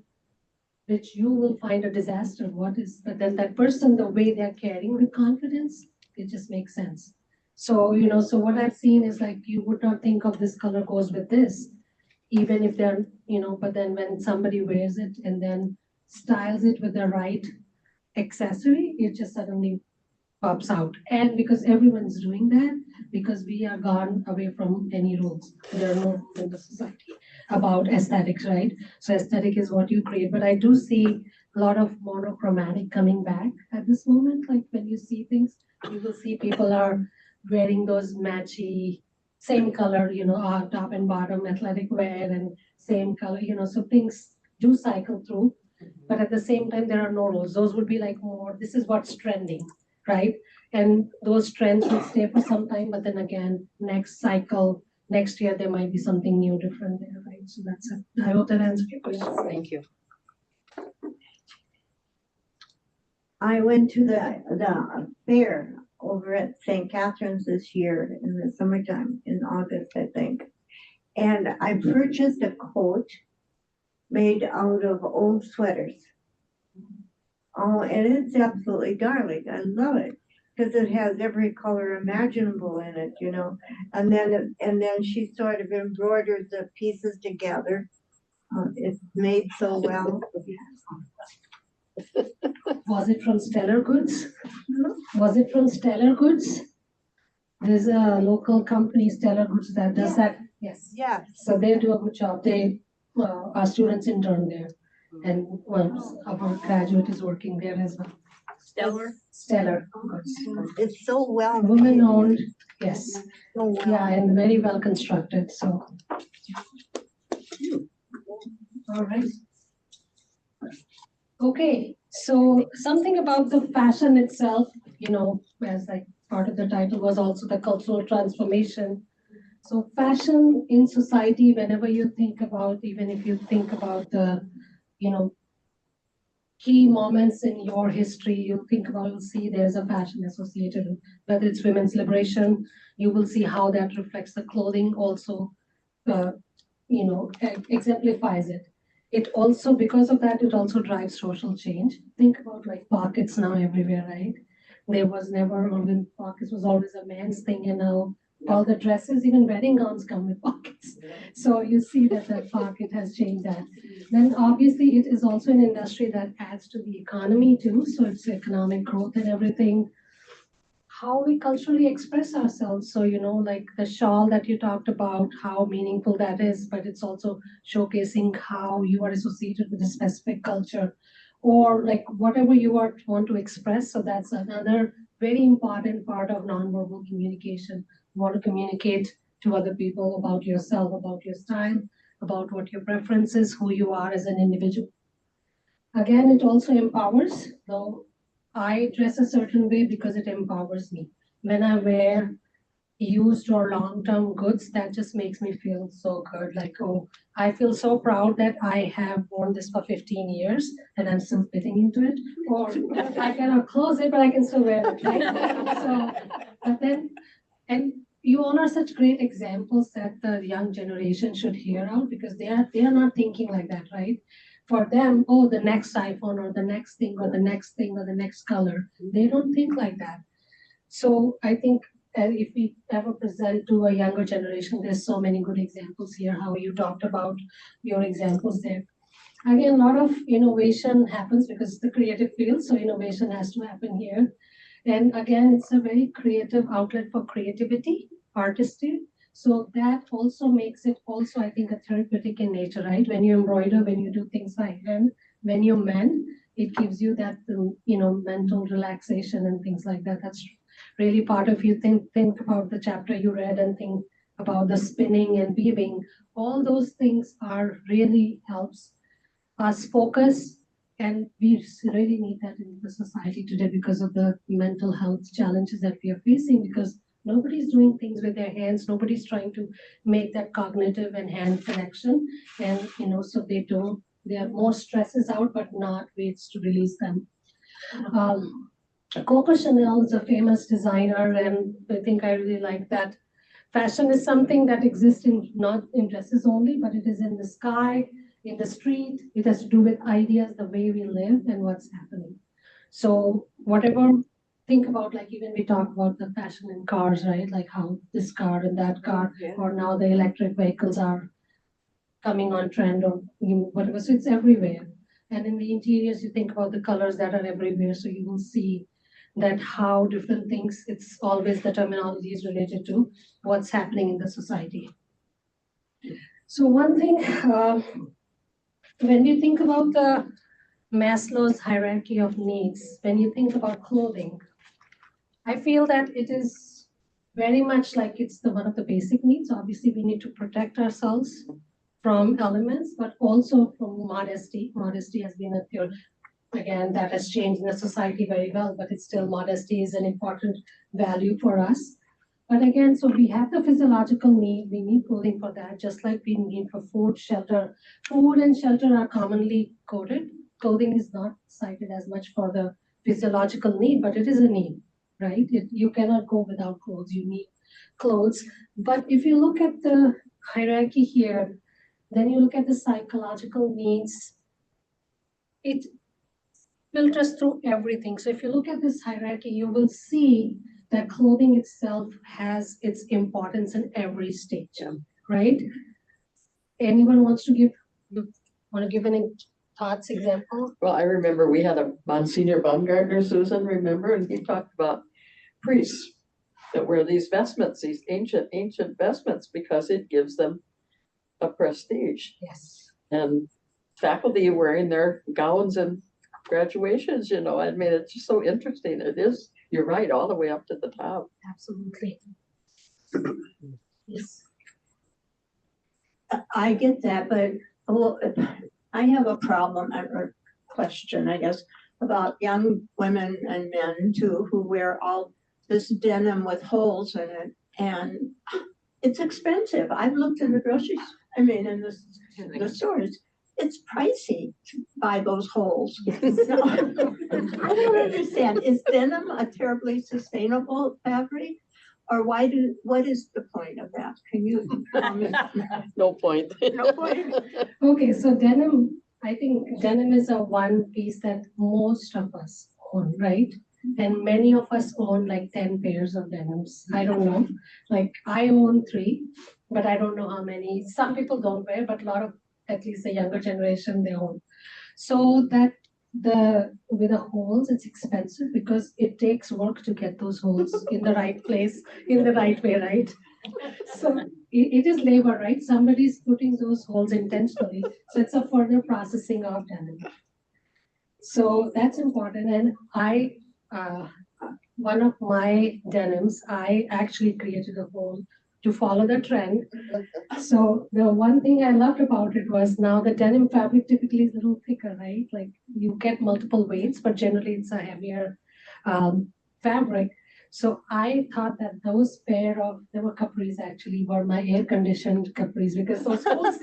which you will find a disaster. But then that person, the way they're carrying with confidence, it just makes sense. So, so what I've seen is like, you would not think of this color goes with this, even if they're, but then when somebody wears it and then styles it with the right accessory, it just suddenly pops out. And because everyone's doing that, because we are gone away from any rules. There are no rules in the society about aesthetics, right? So aesthetic is what you create. But I do see a lot of monochromatic coming back at this moment. Like when you see things, you will see people are wearing those matchy, same color, top and bottom athletic wear and same color, so things do cycle through. But at the same time, there are no rules. Those would be like more, this is what's trending, right? And those trends will stay for some time, but then again, next cycle, next year, there might be something new, different there, right? So that's it. I hope that answers your question. Thank you. I went to the fair over at St. Catharines this year in the summertime, in August, I think. And I purchased a coat made out of old sweaters. Oh, and it's absolutely darling. I love it because it has every color imaginable in it, And then she sort of embroiders the pieces together. It's made so well. Was it from Stellar Goods? Was it from Stellar Goods? There's a local company, Stellar Goods, that does that. Yes. Yes. So they do a good job. Our students intern there, and our graduate is working there as well. Stellar Goods. It's so well. Women owned, yes. So well. Yeah, and very well constructed. So. All right. Okay, so something about the fashion itself, as like part of the title was also the cultural transformation. So fashion in society, whenever you think about, even if you think about the, you know, key moments in your history, you think about, you'll see there's a fashion associated, whether it's women's liberation, you will see how that reflects the clothing also, uh, exemplifies it. It also, because of that, it also drives social change. Think about like pockets now everywhere, right? There was never, or when pockets was always a man's thing, and now all the dresses, even wedding gowns come with pockets. So you see that that pocket has changed that. Then obviously it is also an industry that adds to the economy too. So it's economic growth and everything. How we culturally express ourselves. So, like the shawl that you talked about, how meaningful that is, but it's also showcasing how you are associated with a specific culture or like whatever you want to express. So that's another very important part of nonverbal communication. You want to communicate to other people about yourself, about your style, about what your preference is, who you are as an individual. Again, it also empowers, though I dress a certain way because it empowers me. When I wear used or long-term goods, that just makes me feel so good. Like, oh, I feel so proud that I have worn this for 15 years and I'm still fitting into it. Or I cannot close it, but I can still wear it, right? So, but then, and you all are such great examples that the young generation should hear out because they are not thinking like that, right? For them, oh, the next iPhone or the next thing or the next thing or the next color. They don't think like that. So I think if we ever present to a younger generation, there's so many good examples here, how you talked about your examples there. Again, a lot of innovation happens because it's the creative field, so innovation has to happen here. And again, it's a very creative outlet for creativity, artistry. So that also makes it also, I think, a therapeutic in nature, right? When you embroider, when you do things like hand, when you mend, it gives you that, mental relaxation and things like that. That's really part of you. Think about the chapter you read and think about the spinning and weaving. All those things are really helps us focus, and we really need that in the society today because of the mental health challenges that we are facing, because nobody's doing things with their hands, nobody's trying to make that cognitive and hand connection, and so they are more stresses out but not ways to release them. Coco Chanel is a famous designer, and I think I really like that. Fashion is something that exists not in dresses only, but it is in the sky, in the street. It has to do with ideas, the way we live, and what's happening. So whatever, think about, like even we talk about the fashion in cars, right? Like how this car and that car, or now the electric vehicles are coming on trend, or whatever. So it's everywhere. And in the interiors, you think about the colors that are everywhere. So you will see that how different things, it's always the terminology is related to what's happening in the society. So one thing, when you think about the Maslow's hierarchy of needs, when you think about clothing, I feel that it is very much like it's one of the basic needs. Obviously, we need to protect ourselves from elements, but also from modesty. Modesty has been a theory, again, that has changed in the society very well, but it's still, modesty is an important value for us. But again, so we have the physiological need, we need clothing for that, just like we need for food, shelter. Food and shelter are commonly quoted. Clothing is not cited as much for the physiological need, but it is a need, right? You cannot go without clothes, you need clothes. But if you look at the hierarchy here, then you look at the psychological needs, it filters through everything. So if you look at this hierarchy, you will see that clothing itself has its importance in every stage, right? Anyone want to give any thoughts, example? Well, I remember we had a Monsignor Baumgartner, Susan, remember, and he talked about priests that wear these vestments, these ancient vestments, because it gives them a prestige. Yes. And faculty wearing their gowns and graduations, I mean, it's just so interesting. It is, you're right, all the way up to the top. Absolutely. Yes. I get that, but I have a problem or question, I guess, about young women and men too, who wear all this denim with holes in it. And it's expensive. I've looked in the in the stores. It's pricey to buy those holes. So, I don't understand. Is denim a terribly sustainable fabric? Or what is the point of that? Can you comment? No point. No point. Okay, so denim, I think denim is a one piece that most of us own, right? And many of us own like 10 pairs of denims. I don't know. Like I own 3, but I don't know how many. Some people don't wear, but a lot of, at least the younger generation, they own. So that with the holes, it's expensive because it takes work to get those holes in the right place, in the right way, right? So it is labor, right? Somebody's putting those holes intentionally. So it's a further processing of denim. So that's important. And one of my denims, I actually created a hole to follow the trend. So the one thing I loved about it was now the denim fabric typically is a little thicker, right? Like you get multiple weights, but generally it's a heavier fabric. So I thought that there were capris actually, were my air conditioned capris because those holes,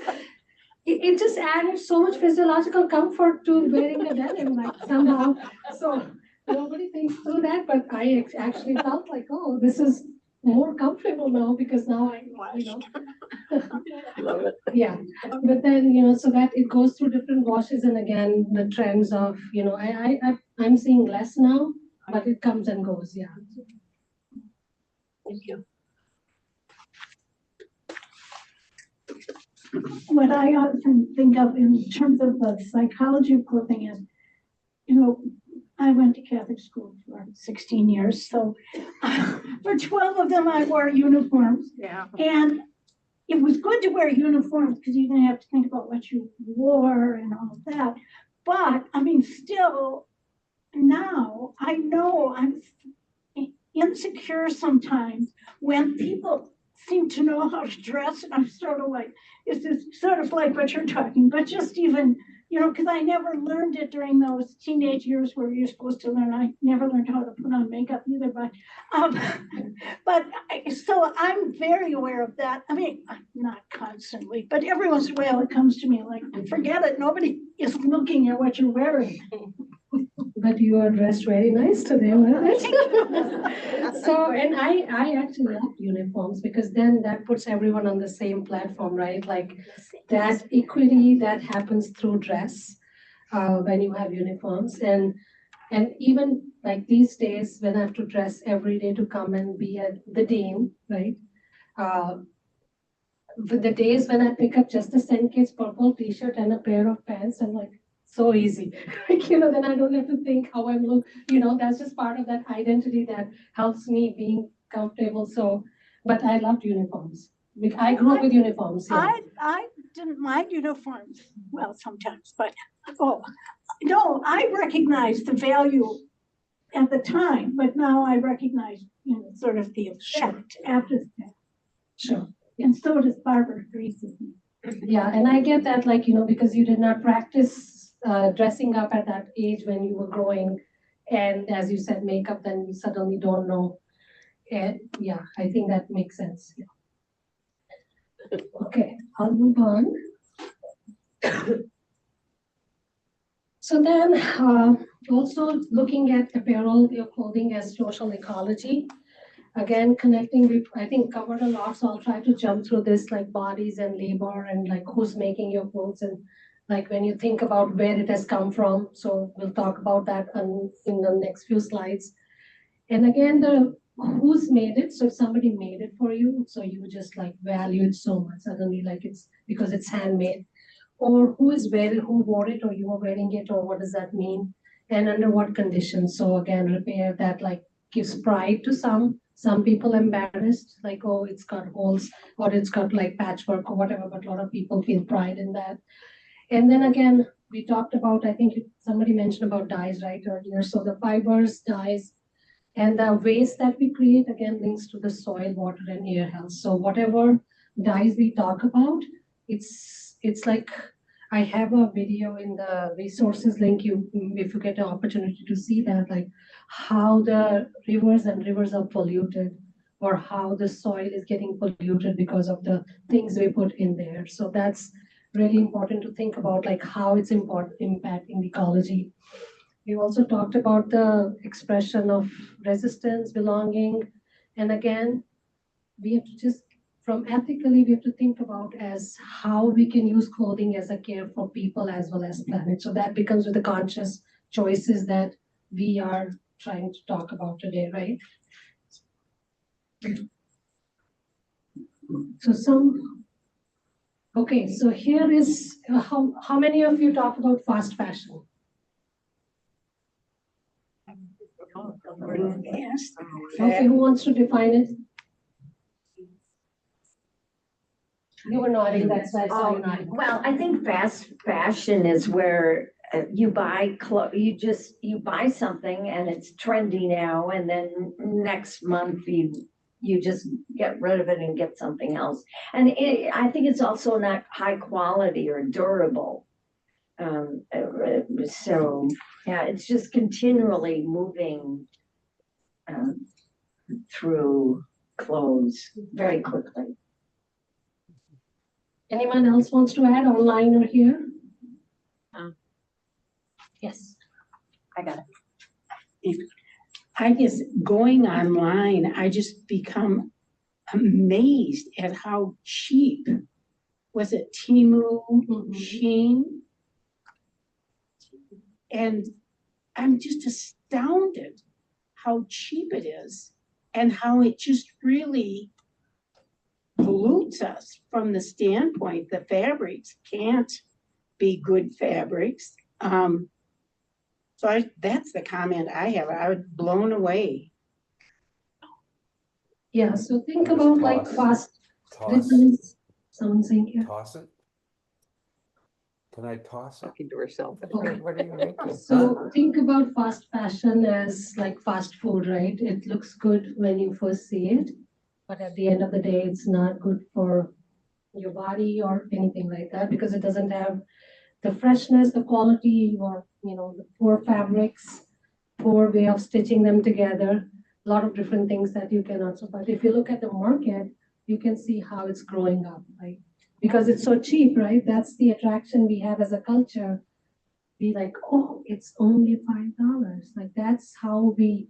it just added so much physiological comfort to wearing a denim, like somehow. So nobody thinks through that, but I actually felt like, oh, this is more comfortable now because now Love it. yeah. But then, so that it goes through different washes, and again, the trends of, I'm seeing less now, but it comes and goes, yeah. Thank you. What I often think of in terms of the psychology of clothing is, I went to Catholic school for 16 years, so for 12 of them I wore uniforms. Yeah. And it was good to wear uniforms because you didn't have to think about what you wore and all of that. But still, now I know I'm insecure sometimes when people seem to know how to dress, and I'm sort of like, it's just sort of like what you're talking, but just even, because I never learned it during those teenage years where you're supposed to learn. I never learned how to put on makeup either, so I'm very aware of that. Not constantly, but every once in a while it comes to me like, forget it, nobody is looking at what you're wearing. But you are dressed very nice today, right? So, and I actually love uniforms because then that puts everyone on the same platform, right? Like that equity that happens through dress when you have uniforms. And even like these days when I have to dress every day to come and be at the dean, right? The days when I pick up just a St. Kitts purple t-shirt and a pair of pants, I'm like, so easy. Then I don't have to think how I'm look, that's just part of that identity that helps me being comfortable. So, but I loved uniforms. I grew up with uniforms. Yeah. I didn't mind uniforms, well, sometimes, but, no, I recognized the value at the time, but now I recognize, sort of the effect after the fact. Sure. And so does Barbara Greases. Yeah, and I get that, because you did not practice dressing up at that age when you were growing, and as you said, makeup, then you suddenly don't know. And yeah, I think that makes sense. Yeah. Okay, I'll move on. So then, also looking at apparel, your clothing as social ecology. Again, connecting, we I think covered a lot, so I'll try to jump through this, like bodies and labor and like who's making your clothes, and like when you think about where it has come from. So we'll talk about that in the next few slides. And again, the who's made it. So if somebody made it for you, so you just like value it so much suddenly, like it's because it's handmade. Or who is wearing, who wore it, or you are wearing it, or what does that mean? And under what conditions? So again, repair that like gives pride to some people embarrassed, like, oh, it's got holes, or it's got like patchwork or whatever, but a lot of people feel pride in that. And then again, we talked about, I think somebody mentioned about dyes right earlier. So the fibers, dyes, and the waste that we create again links to the soil, water, and air health. So whatever dyes we talk about, it's like, I have a video in the resources link, if you get an opportunity to see that, like how the rivers are polluted or how the soil is getting polluted because of the things we put in there. So that's really important to think about, like how it's impacting the ecology. We also talked about the expression of resistance, belonging, and again, we have to just from ethically, we have to think about as how we can use clothing as a care for people as well as planet. So that becomes with the conscious choices that we are trying to talk about today, right? So okay, so here is how many of you talk about fast fashion? Okay, who wants to define it? You were nodding, that's why I saw you nodding. Well, I think fast fashion is where you buy you buy something and it's trendy now, and then next month you just get rid of it and get something else. And I think it's also not high quality or durable. So yeah, it's just continually moving through clothes very quickly. Anyone else wants to add online or here? Yes. I got it. I guess going online, I just become amazed at how cheap. Was it Temu, Shein? And I'm just astounded how cheap it is and how it just really pollutes us from the standpoint the fabrics can't be good fabrics. So that's the comment I have. I was blown away. Yeah, so think about like fast. Someone's saying here. Toss it? Can I toss it? Talking to herself. Okay. What are you making? So think about fast fashion as like fast food, right? It looks good when you first see it, but at the end of the day, it's not good for your body or anything like that because it doesn't have the freshness, the quality, or the poor fabrics, poor way of stitching them together, a lot of different things that you cannot. But if you look at the market, you can see how it's growing up, right? Because it's so cheap, right? That's the attraction we have as a culture. Be like, oh, it's only $5. Like that's how we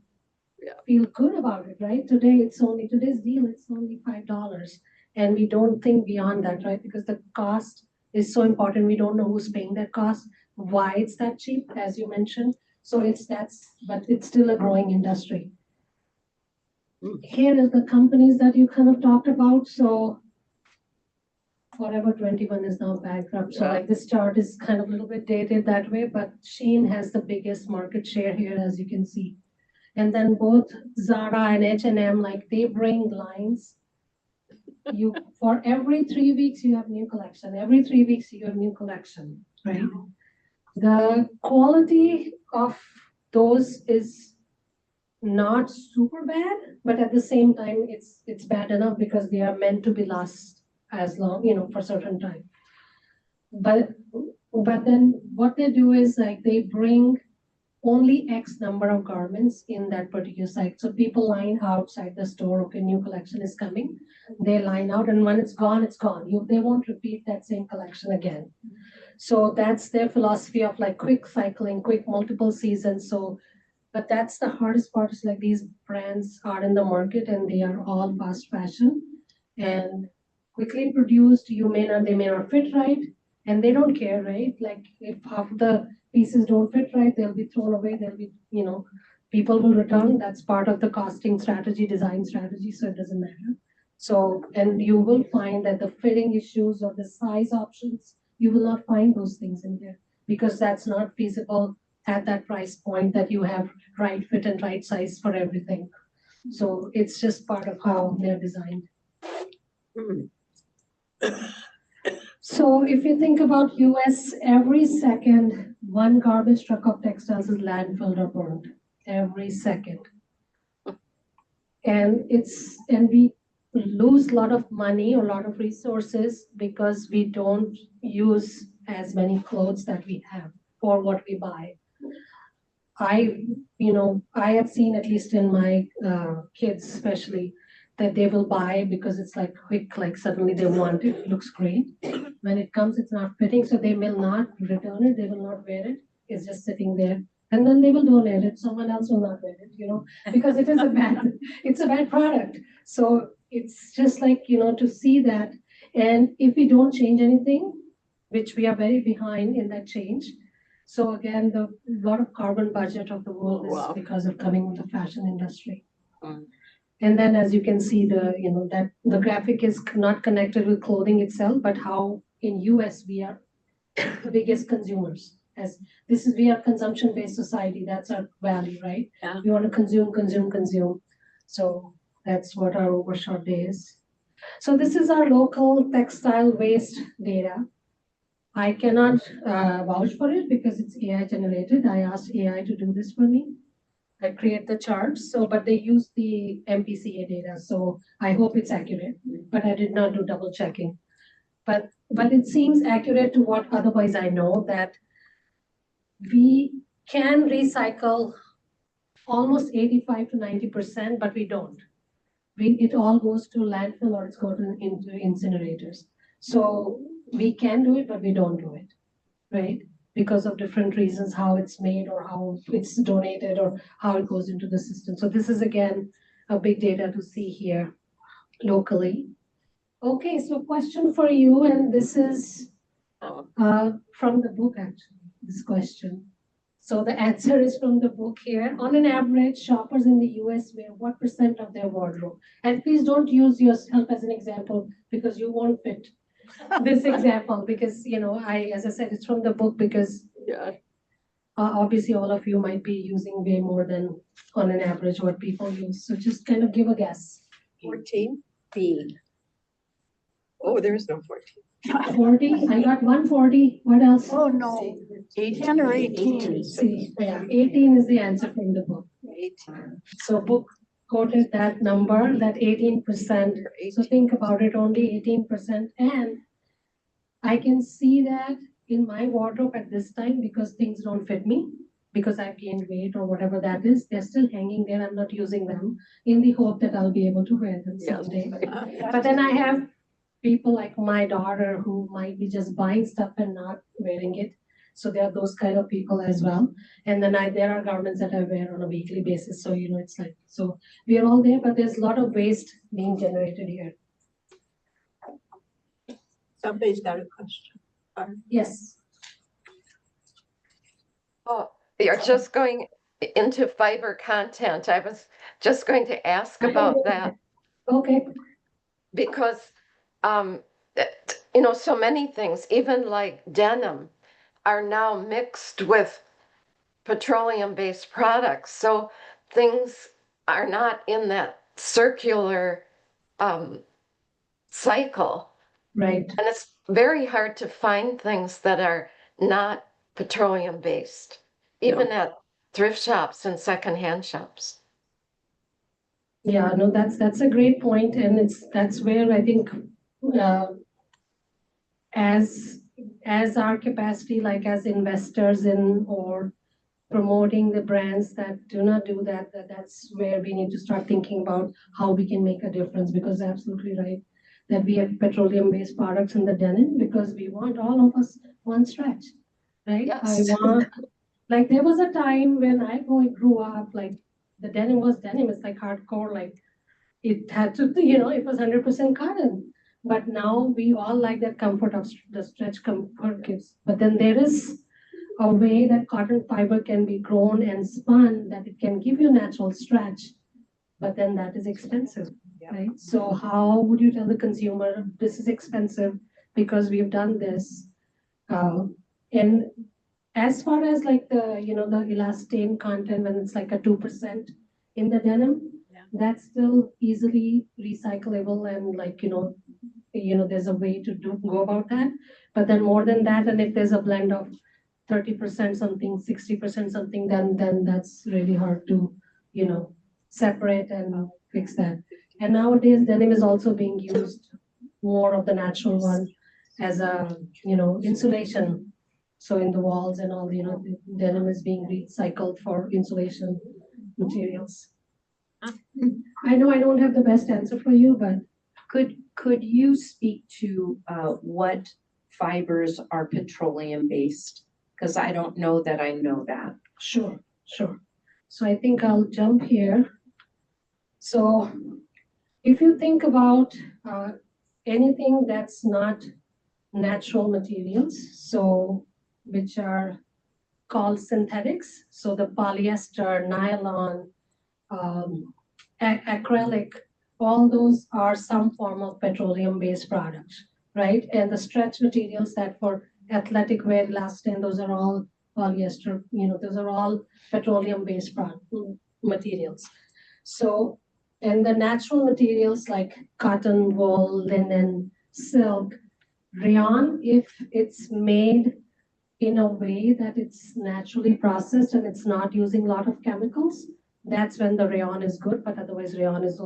feel good about it, right? Today's deal, it's only $5. And we don't think beyond that, right? Because the cost is so important. We don't know who's paying that cost, why it's that cheap, as you mentioned. So but it's still a growing industry. Here is the companies that you kind of talked about. So Forever 21 is now bankrupt. So like this chart is kind of a little bit dated that way, but Shein has the biggest market share here, as you can see. And then both Zara and H&M, like they bring lines. For every 3 weeks, you have new collection. Every 3 weeks, you have new collection, right? The quality of those is not super bad, but at the same time, it's bad enough because they are meant to be last as long, for certain time. But then what they do is like they bring only X number of garments in that particular site. So people line outside the store, okay, new collection is coming. They line out, and when it's gone, it's gone. They won't repeat that same collection again. So that's their philosophy of like quick cycling, quick multiple seasons. But that's the hardest part is like these brands are in the market and they are all fast fashion and quickly produced. They may not fit right, and they don't care, right? Like if half the pieces don't fit right, they'll be thrown away. They'll be, people will return. That's part of the costing strategy, design strategy. So it doesn't matter. So, and you will find that the fitting issues or the size options, you will not find those things in here because that's not feasible at that price point that you have right fit and right size for everything. So it's just part of how they're designed. So if you think about US, every second, one garbage truck of textiles is landfilled or burned. Every second. And we lose a lot of money, a lot of resources because we don't use as many clothes that we have for what we buy. I have seen, at least in my kids especially, that they will buy because it's like quick, like suddenly they want it, looks great. When it comes, it's not fitting, so they will not return it, they will not wear it. It's just sitting there. And then they will donate it. Someone else will not wear it, because it is it's a bad product. So it's just like, to see that. And if we don't change anything, which we are very behind in that change. So again, the lot of carbon budget of the world is because of coming with the fashion industry. And then as you can see, that the graphic is not connected with clothing itself, but how in US we are the biggest consumers. As we are consumption-based society, that's our value, right? Yeah. We want to consume, consume, consume. So that's what our overshot day is. So this is our local textile waste data. I cannot vouch for it because it's AI generated. I asked AI to do this for me. I create the charts, but they use the MPCA data, so I hope it's accurate, but I did not do double checking. But it seems accurate to what otherwise I know, that we can recycle almost 85 to 90%, but we don't. It all goes to landfill or it's going into incinerators. So we can do it, but we don't do it, right? Because of different reasons, how it's made or how it's donated or how it goes into the system. So this is again a big data to see here locally. Okay, so question for you, and this is from the book actually, this question. So the answer is from the book here. On an average, shoppers in the US wear what % of their wardrobe? And please don't use yourself as an example because you won't fit this example because, as I said, it's from the book because obviously all of you might be using way more than on an average what people use. So just kind of give a guess. 14 B. Oh, there is no 14. 40, I got 140. What else? Oh, no. 10 or 18. See, yeah, 18 is the answer from the book. 18. So book quoted that number, that 18%. So think about it, only 18%. And I can see that in my wardrobe at this time because things don't fit me, because I've gained weight or whatever that is. They're still hanging there. I'm not using them in the hope that I'll be able to wear them someday. But then I have people like my daughter who might be just buying stuff and not wearing it. So there are those kind of people as well. And then there are garments that I wear on a weekly basis. So, it's like, so we are all there, but there's a lot of waste being generated here. Somebody's got a question. Yes. Oh, you're just going into fiber content. I was just going to ask about that. Okay. Because, so many things, even like denim, are now mixed with petroleum-based products. So things are not in that circular cycle. Right. And it's very hard to find things that are not petroleum-based, even at thrift shops and secondhand shops. Yeah, no, that's a great point, and that's where I think as our capacity, like as investors in or promoting the brands that do not do that, that's where we need to start thinking about how we can make a difference, because absolutely right that we have petroleum-based products in the denim because we want all of us one stretch, right? Yes. I want, like there was a time when I grew up, like the denim was denim. It's like hardcore, like it had to, it was 100% cotton. But now we all like that comfort of the stretch comfort gives. But then there is a way that cotton fiber can be grown and spun that it can give you natural stretch. But then that is expensive, right? So how would you tell the consumer this is expensive because we've done this? And as far as like the elastane content, when it's like a 2% in the denim, that's still easily recyclable, and like there's a way to go about that. But then more than that, and if there's a blend of 30% something, 60% something, then that's really hard to separate and fix that. And nowadays denim is also being used, more of the natural one, as a insulation. So in the walls and all, the denim is being recycled for insulation materials. I know I don't have the best answer for you, but Could you speak to what fibers are petroleum based? Because I don't know that I know that. sure, sure. So I think I'll jump here. So if you think about anything that's not natural materials, so which are called synthetics, so the polyester, nylon, acrylic, all those are some form of petroleum-based products, right? And the stretch materials that for athletic wear, elastin, those are all polyester, those are all petroleum-based materials. So, and the natural materials like cotton, wool, linen, silk, rayon, if it's made in a way that it's naturally processed and it's not using a lot of chemicals, that's when the rayon is good, but otherwise rayon is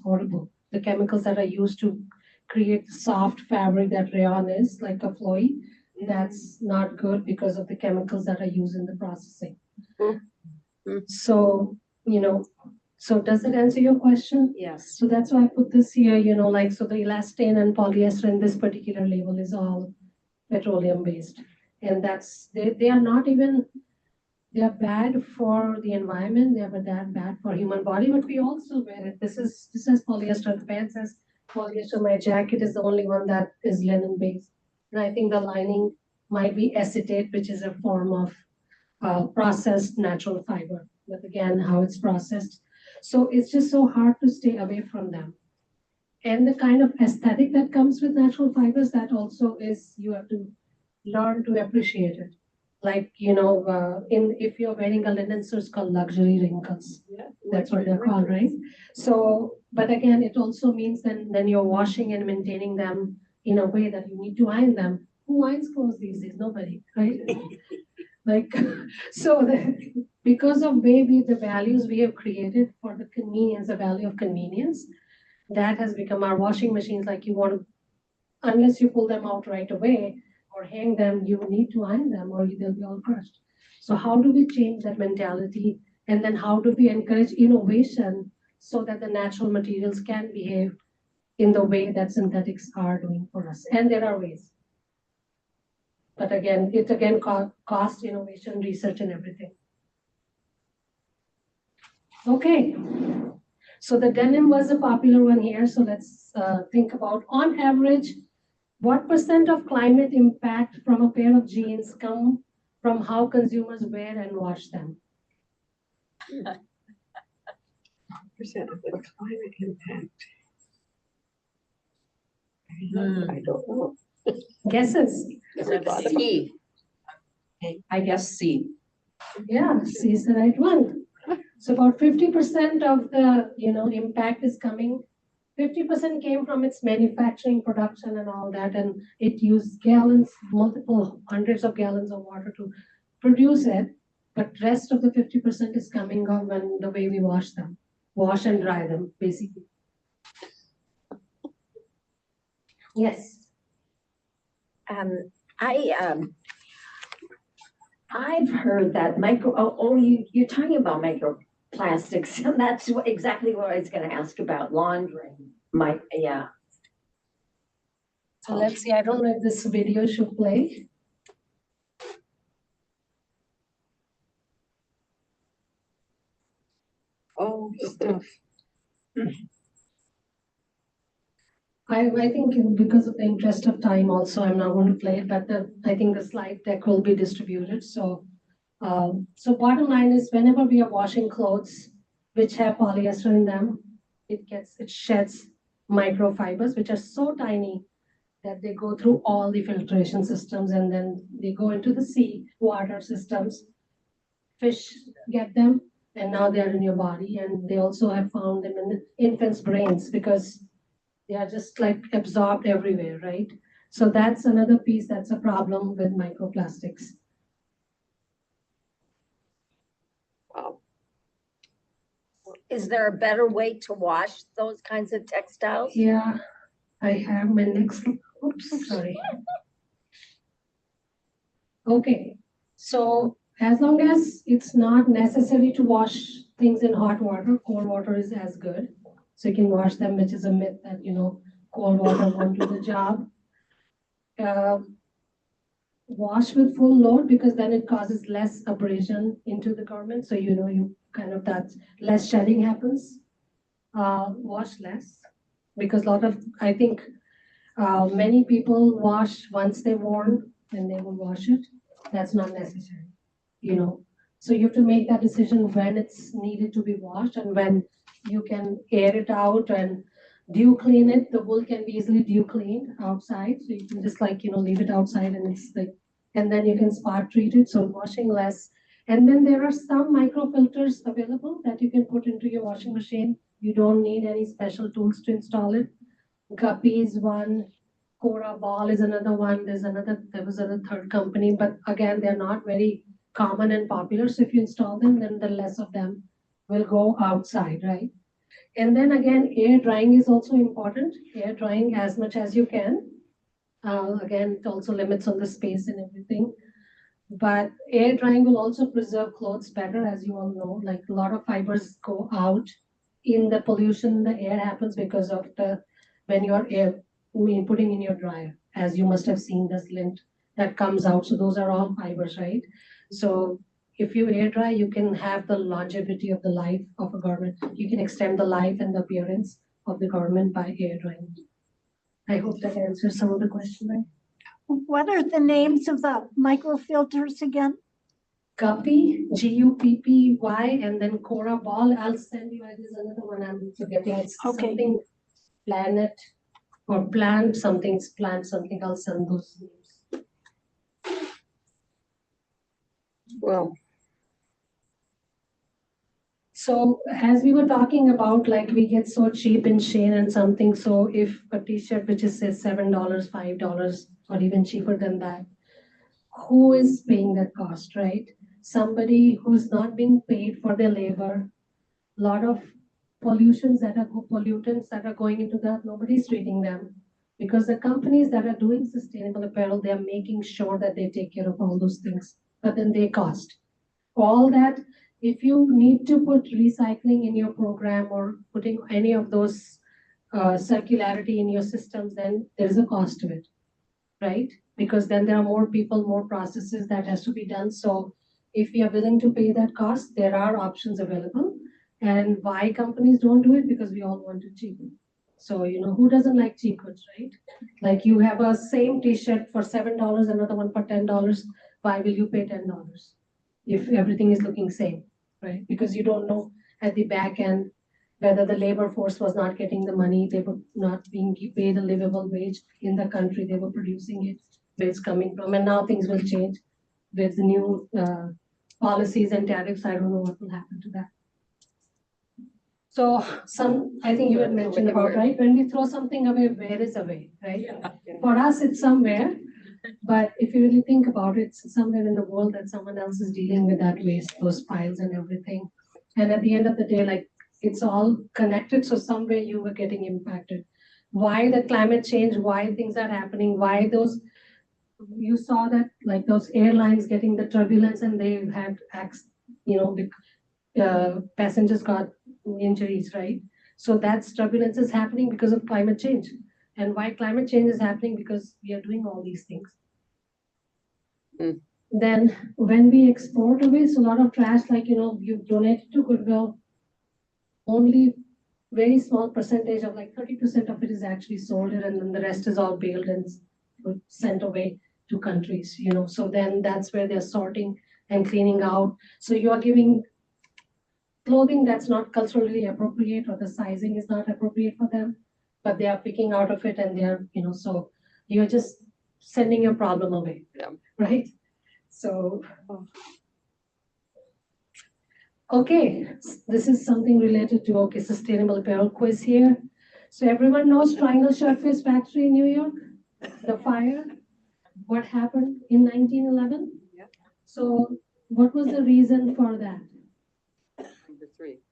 horrible. The chemicals that are used to create the soft fabric that rayon is, like a flowy, that's not good because of the chemicals that are used in the processing. So, so does it answer your question? Yes. So that's why I put this here, so the elastane and polyester in this particular label is all petroleum based. And they are not even, they are bad for the environment, they are bad for human body, but we also wear it. This says polyester, the pants says polyester, my jacket is the only one that is linen based. And I think the lining might be acetate, which is a form of processed natural fiber. But again, how it's processed. So it's just so hard to stay away from them. And the kind of aesthetic that comes with natural fibers, that also is, you have to learn to appreciate it. Like, if you're wearing a linen, so it's called luxury wrinkles. Yeah, that's what they're called, right? So, but again, it also means then you're washing and maintaining them in a way that you need to iron them. Who irons clothes these days? Nobody, right? Like, so because of maybe the values we have created for the convenience, the value of convenience, that has become our washing machines. Like, you want to, unless you pull them out right away or hang them, you need to iron them or they'll be all crushed. So how do we change that mentality? And then how do we encourage innovation so that the natural materials can behave in the way that synthetics are doing for us? And there are ways. But again, it's cost, innovation, research, and everything. Okay. So the denim was a popular one here. So let's think about, on average, what % of climate impact from a pair of jeans come from how consumers wear and wash them? Percent of the climate impact. I don't know. Guesses? C. I guess C. Yeah, C is the right one. So about 50% of the impact is coming. 50% came from its manufacturing, production, and all that, and it used gallons, multiple hundreds of gallons of water to produce it. But rest of the 50% is coming on when the way we wash them, wash and dry them, basically. Yes. I've heard that you're talking about microplastics, and that's exactly what I was going to ask about, laundering. Yeah. So let's see, I don't know if this video should play. Oh, stuff. I think because of the interest of time also, I'm not going to play it, but I think the slide deck will be distributed. So bottom line is, whenever we are washing clothes which have polyester in them, it sheds microfibers, which are so tiny that they go through all the filtration systems, and then they go into the sea water systems. Fish get them, and now they're in your body. And they also have found them in the infants' brains because they are just like absorbed everywhere, right? So that's another piece that's a problem with microplastics. Wow. Is there a better way to wash those kinds of textiles? Yeah, I have my next, oops, sorry. Okay, so as long as it's not necessary to wash things in hot water. Cold water is as good. So you can wash them, which is a myth that, cold water won't do the job. Wash with full load because then it causes less abrasion into the garment. So, you kind of, that less shedding happens. Wash less because I think many people wash once they've worn and they will wash it. That's not necessary, So you have to make that decision when it's needed to be washed and when you can air it out and dew clean it. The wool can be easily dew cleaned outside. So you can just leave it outside and then you can spot treat it. So washing less. And then there are some microfilters available that you can put into your washing machine. You don't need any special tools to install it. Guppy is one. Cora Ball is another one. There was a third company, but again, they're not very common and popular. So if you install them, then the less of them will go outside, right? And then again, air drying is also important. Air drying as much as you can. Again, it also limits on the space and everything. But air drying will also preserve clothes better, as you all know. Like a lot of fibers go out in the pollution, the air happens because of when you're putting in your dryer, as you must have seen this lint that comes out. So those are all fibers, right? So if you air dry, you can have the longevity of the life of a garment. You can extend the life and the appearance of the garment by air drying. I hope that answers some of the question, right? What are the names of the microfilters again? Guppy, Guppy, and then Cora Ball. I'll send you. There's another one I'm forgetting. It's something planet or plant, something's plant, something. I'll send those names. Well, so as we were talking about, like we get so cheap in Shein and something. So if a t-shirt which is say $7, $5, or even cheaper than that, who is paying that cost, right? Somebody who's not being paid for their labor. A lot of pollutants that are going into that, nobody's treating them because the companies that are doing sustainable apparel, they're making sure that they take care of all those things, but then they cost all that. If you need to put recycling in your program or putting any of those circularity in your systems, then there's a cost to it, right? Because then there are more people, more processes that has to be done. So if you are willing to pay that cost, there are options available. And why companies don't do it? Because we all want it cheaper. So, who doesn't like cheap goods, right? Like you have a same t-shirt for $7, another one for $10. Why will you pay $10 if everything is looking same, right? Because you don't know at the back end whether the labor force was not getting the money, they were not being paid a livable wage in the country they were producing it, where it's coming from. And now things will change with the new policies and tariffs. I don't know what will happen to that. So I think you had mentioned about, right? When we throw something away, where is away, right? Yeah. For us, it's somewhere. But if you really think about it, it's somewhere in the world that someone else is dealing with that waste, those piles and everything. And at the end of the day, like it's all connected. So somewhere you were getting impacted. Why the climate change, why things are happening, why you saw that like those airlines getting the turbulence and they had, passengers got injuries, right? So that's turbulence is happening because of climate change. And why climate change is happening? Because we are doing all these things. Then when we export away, so a lot of trash, like, you donate to Goodwill, only very small percentage of like 30% of it is actually sold, and then the rest is all baled and sent away to countries, So then that's where they're sorting and cleaning out. So you are giving clothing that's not culturally appropriate or the sizing is not appropriate for them, but they are picking out of it and they're, so you're just sending your problem away, right? So, okay, this is something related to, sustainable apparel quiz here. So everyone knows Triangle Shirtface Factory in New York, the fire, what happened in 1911? So what was the reason for that?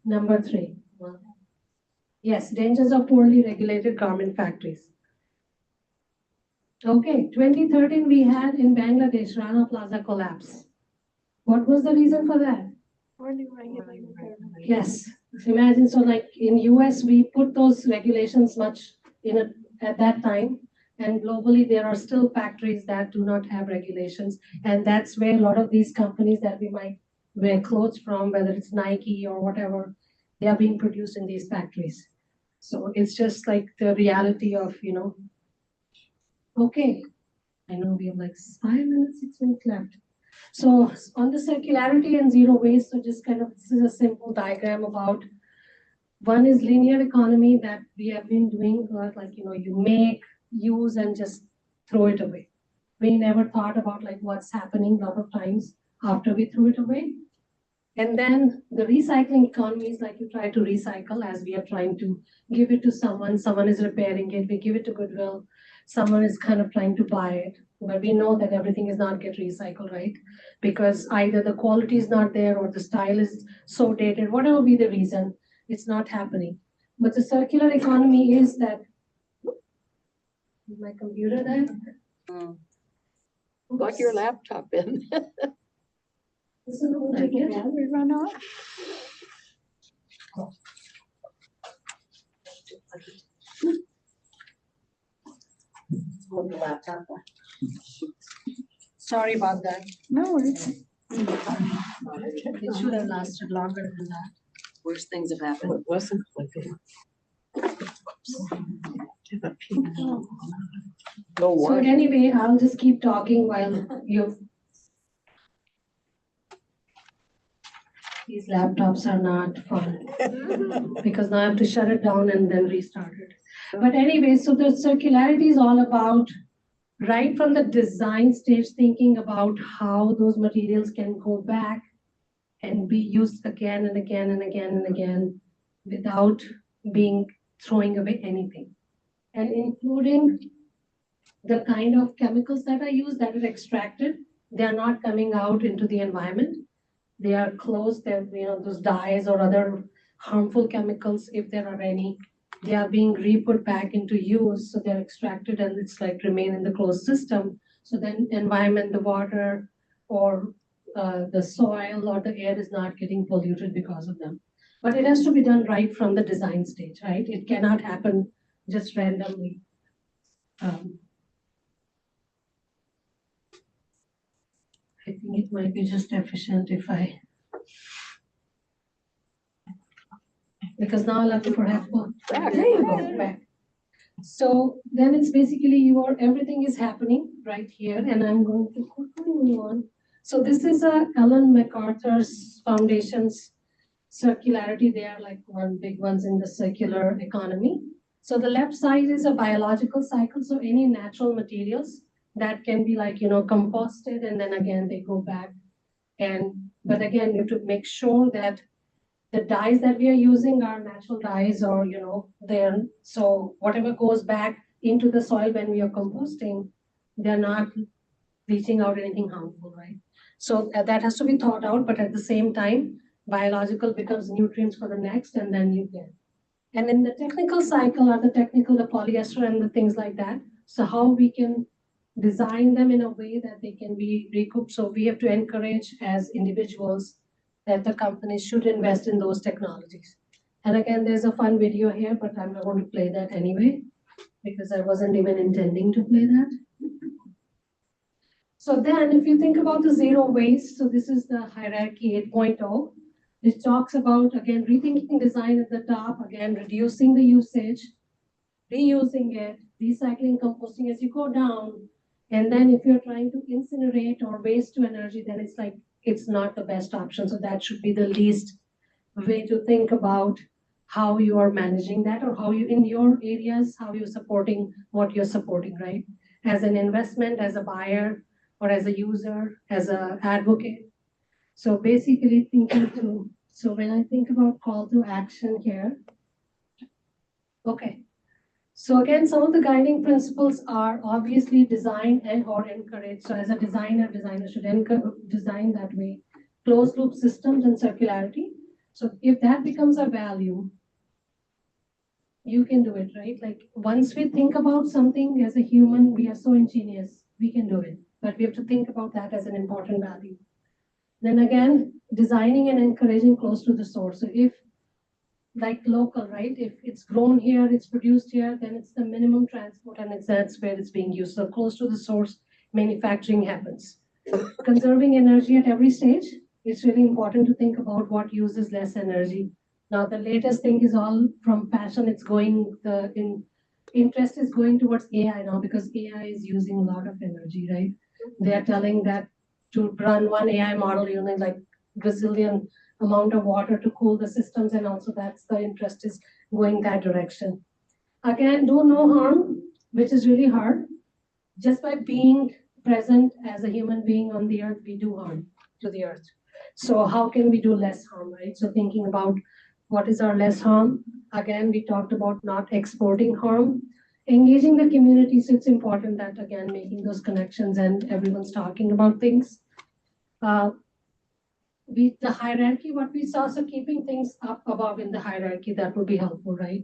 Number three. Well, yes, dangers of poorly regulated garment factories. Okay, 2013 we had in Bangladesh Rana Plaza collapse. What was the reason for that? Yes, so imagine, so like in US, we put those regulations much in a, at that time. And globally, there are still factories that do not have regulations. And that's where a lot of these companies that we might wear clothes from, whether it's Nike or whatever, they are being produced in these factories. So it's just like the reality of, you know, okay, I know we have like 5 minutes, 6 minutes left. So on the circularity and zero waste, so just kind of, this is a simple diagram about, one is linear economy that we have been doing, like, you know, you make, use, and just throw it away. We never thought about like what's happening a lot of times after we threw it away. And then the recycling economy is like you try to recycle as we are trying to give it to someone, someone is repairing it, we give it to Goodwill, someone is kind of trying to buy it. But we know that everything is not get recycled, right? Because either the quality is not there or the style is so dated, whatever be the reason, it's not happening. But the circular economy is that, is my computer there? Plug your laptop in. This is what I get. Battery run off? Hold the laptop. Sorry about that. No worries. It should have lasted longer than that. Worse things have happened. It wasn't clicking. No So anyway, I'll just keep talking while you. These laptops are not fun because now I have to shut it down and then restart it. But anyway, so the circularity is all about right from the design stage, thinking about how those materials can go back and be used again and again and again and again without being throwing away anything. And including the kind of chemicals that are used that are extracted, they are not coming out into the environment. They are closed, they're, you know, those dyes or other harmful chemicals, if there are any, they are being re-put back into use. So they're extracted and it's like remain in the closed system. So then environment, the water or the soil or the air is not getting polluted because of them. But it has to be done right from the design stage, right? It cannot happen just randomly. I think it might be just efficient if I, because now I'll have to perhaps go back. There you go, back. So then it's basically your, everything is happening right here, and I'm going to quickly move on. So this is a Ellen MacArthur's Foundation's circularity. They are like one big ones in the circular economy. So the left side is a biological cycle. So any natural materials that can be like, you know, composted and then again they go back. And, but again, you have to make sure that the dyes that we are using are natural dyes or, you know, they're, so whatever goes back into the soil when we are composting, they're not reaching out anything harmful, right? So that has to be thought out, but at the same time, biological becomes nutrients for the next and then you get. And in the technical cycle are the technical, the polyester and the things like that. So how we can design them in a way that they can be recouped. So we have to encourage as individuals that the companies should invest in those technologies. And again, there's a fun video here, but I'm not going to play that anyway, because I wasn't even intending to play that. So then if you think about the zero waste, so this is the hierarchy 8.0. It talks about, again, rethinking design at the top, again, reducing the usage, reusing it, recycling, composting as you go down. And then if you're trying to incinerate or waste to energy, then it's like, it's not the best option. So that should be the least way to think about how you are managing that or how you, in your areas, how you're supporting what you're supporting, right? As an investment, as a buyer, or as a user, as an advocate. So basically thinking through, so when I think about call to action here, okay. So again, some of the guiding principles are obviously design and or encourage. So as a designer should design that way. Closed loop systems and circularity. So if that becomes a value, you can do it, right? Like once we think about something as a human, we are so ingenious, we can do it. But we have to think about that as an important value. Then again, designing and encouraging close to the source. So if like local, right? If it's grown here, it's produced here, then it's the minimum transport and that's where it's being used. So close to the source, manufacturing happens. Conserving energy at every stage, it's really important to think about what uses less energy. Now the latest thing is all from fashion, it's going, interest is going towards AI now because AI is using a lot of energy, right? They are telling that to run one AI model, you need like gazillion amount of water to cool the systems, and also that's the interest is going that direction. Again, do no harm, which is really hard. Just by being present as a human being on the earth, we do harm to the earth. So how can we do less harm, right? So thinking about what is our less harm? Again, we talked about not exporting harm, engaging the community. So it's important that, again, making those connections and everyone's talking about things. The hierarchy, what we saw, so keeping things up above in the hierarchy, that would be helpful, right?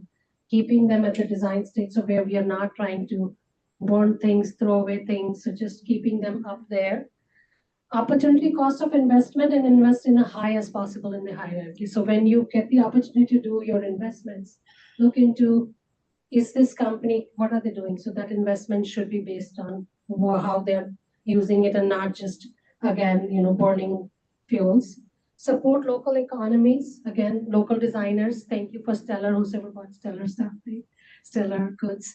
Keeping them at the design stage, so where we are not trying to burn things, throw away things, so just keeping them up there. Opportunity cost of investment and invest in a high as possible in the hierarchy. So when you get the opportunity to do your investments, look into, is this company, what are they doing? So that investment should be based on how they're using it and not just, again, burning fuels. Support local economies, again, local designers. Thank you for Stellar, who's ever bought Stellar stuff, right? Stellar goods.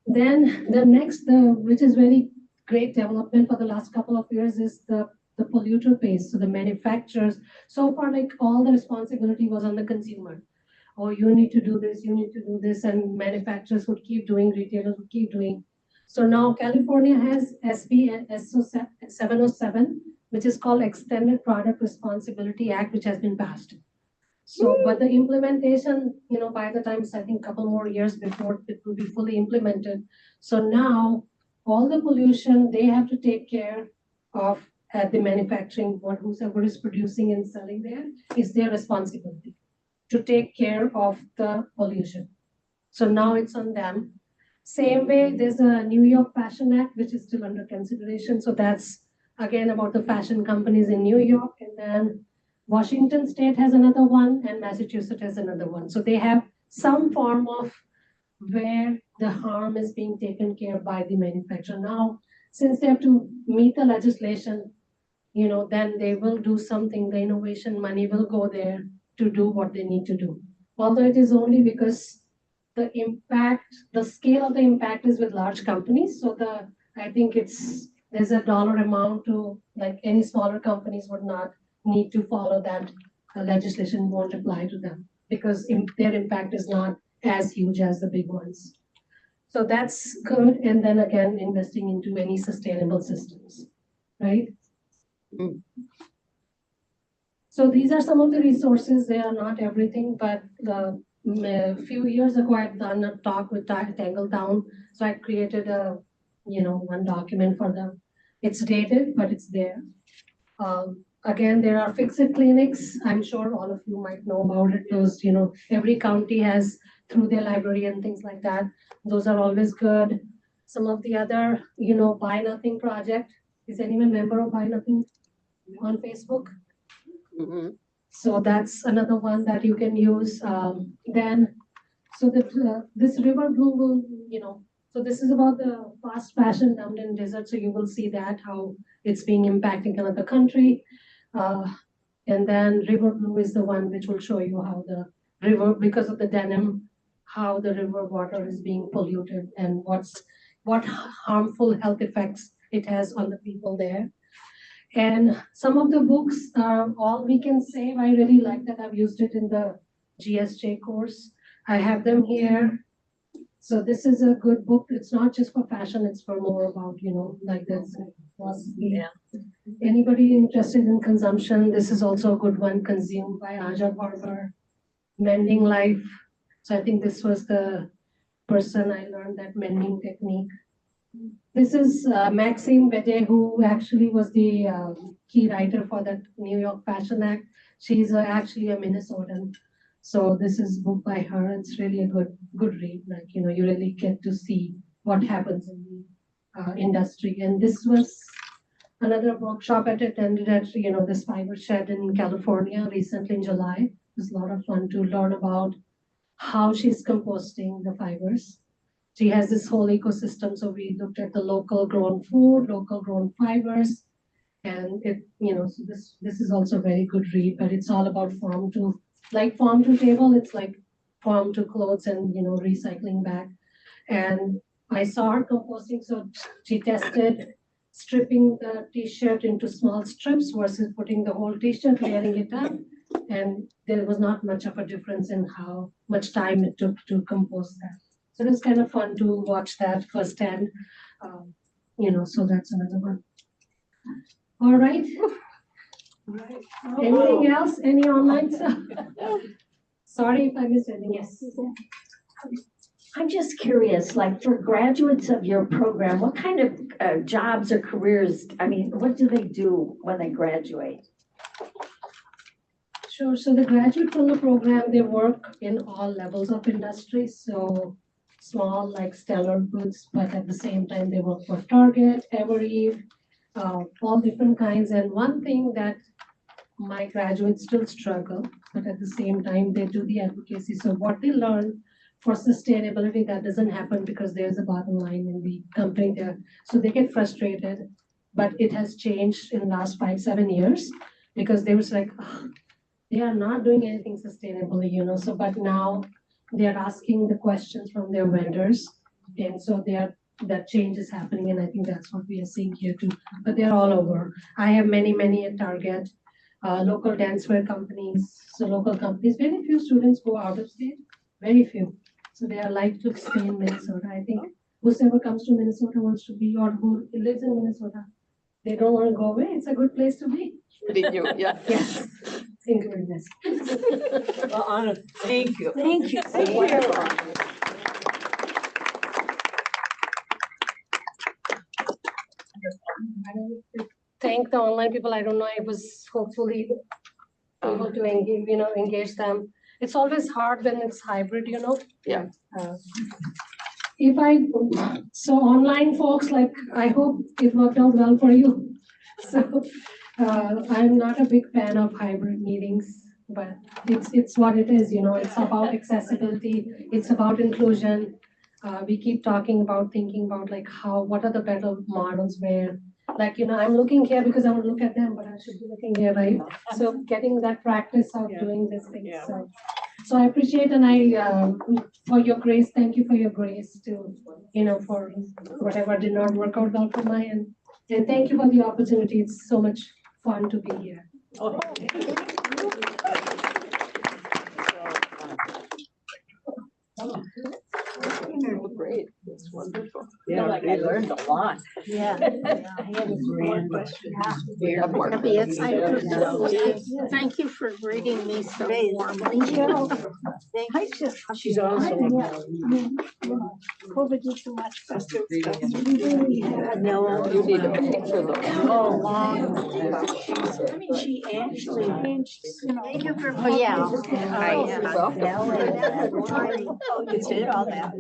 Then the next, which is very great development for the last couple of years, is the polluter pays. So the manufacturers, so far, like all the responsibility was on the consumer. Oh, you need to do this, you need to do this, and manufacturers would keep doing, retailers would keep doing. So now California has SB 707, which is called Extended Product Responsibility Act, which has been passed. So, but the implementation, by the time, I think a couple more years before it will be fully implemented. So now all the pollution they have to take care of at the manufacturing, whoever is producing and selling there, is their responsibility to take care of the pollution. So now it's on them. Same way, there's a New York Fashion Act, which is still under consideration. So that's again about the fashion companies in New York. And then Washington State has another one and Massachusetts has another one. So they have some form of where the harm is being taken care of by the manufacturer. Now, since they have to meet the legislation, then they will do something, the innovation money will go there to do what they need to do. Although it is only because the scale of the impact is with large companies. So I think there's a dollar amount to, like any smaller companies would not need to follow that. Legislation won't apply to them because their impact is not as huge as the big ones. So that's good. And then again, investing into any sustainable systems, right? So these are some of the resources. They are not everything, but a few years ago, I've done a talk with Tangletown. So I created one document for them. It's dated, but it's there. Again, there are fix-it clinics. I'm sure all of you might know about it. Those, every county has through their library and things like that. Those are always good. Some of the other, Buy Nothing project. Is anyone member of Buy Nothing on Facebook? Mm-hmm. So that's another one that you can use. This River Blue will, so this is about the fast fashion dumped in desert. So you will see that how it's being impacting another country. And then River Blue is the one which will show you how the river, because of the denim, how the river water is being polluted and what harmful health effects it has on the people there. And some of the books are All We Can Save. I really like that. I've used it in the GSJ course. I have them here. So this is a good book. It's not just for fashion, it's for more about, like this. Yeah. Anybody interested in consumption, this is also a good one, Consumed by Aja Barber. Mending Life. So I think this was the person I learned that mending technique. This is Maxime Bede, who actually was the key writer for that New York Fashion Act. She's actually a Minnesotan. So this is a book by her. It's really a good read. Like, you really get to see what happens in the industry. And this was another workshop I attended at, this fiber shed in California recently in July. It was a lot of fun to learn about how she's composting the fibers. She has this whole ecosystem. So we looked at the local grown food, local grown fibers, and so this is also a very good read, but it's all about farm to table. It's like farm to clothes and recycling back. And I saw her composting, so she tested stripping the t-shirt into small strips versus putting the whole t-shirt, layering it up, and there was not much of a difference in how much time it took to compose that. So it was kind of fun to watch that firsthand. So that's another one. All right. Anything else? Any online stuff? Sorry if I missed anything. Yes. I'm just curious, like for graduates of your program, what kind of jobs or careers, what do they do when they graduate? Sure. So the graduate fellow program, they work in all levels of industry. So small like Stellar Goods, but at the same time they work for Target, Evereve, all different kinds. And one thing that my graduates still struggle, but at the same time they do the advocacy. So what they learn for sustainability, that doesn't happen because there's a bottom line in the company there. So they get frustrated, but it has changed in the last 5-7 years because they was like, they are not doing anything sustainably, so, but now they are asking the questions from their vendors. And so that change is happening. And I think that's what we are seeing here too, but they're all over. I have many at Target, local dancewear companies. So local companies, very few students go out of state, very few. So they are like to stay in Minnesota. I think whoever comes to Minnesota wants to be, or who lives in Minnesota, they don't want to go away. It's a good place to be. Pretty cute, yeah. Yes. Thank you very much. Well, Anna, thank you. Thank you. Thank you. Thank the online people. I don't know. I was hopefully able to engage them. It's always hard when it's hybrid, Yeah. So online folks, like, I hope it worked out well for you. So I'm not a big fan of hybrid meetings, but it's what it is, it's about accessibility. It's about inclusion. We keep thinking about like what are the better models where, like, I'm looking here because I want to look at them, but I should be looking here, right? So getting that practice of doing this thing. Yeah. So I appreciate, and for your grace, thank you for your grace to, for whatever did not work out well for my end. And thank you for the opportunity. It's so much fun to be here. Oh, great. That's wonderful. Yeah, Like I learned a lot. Yeah. I had a grand question. We have more. Thank you for greeting me so warmly. She's also. COVID was so much faster. No, you need a picture though. Oh, long. I mean, she actually, Thank you for. Oh, yeah. You're welcome. It's all that.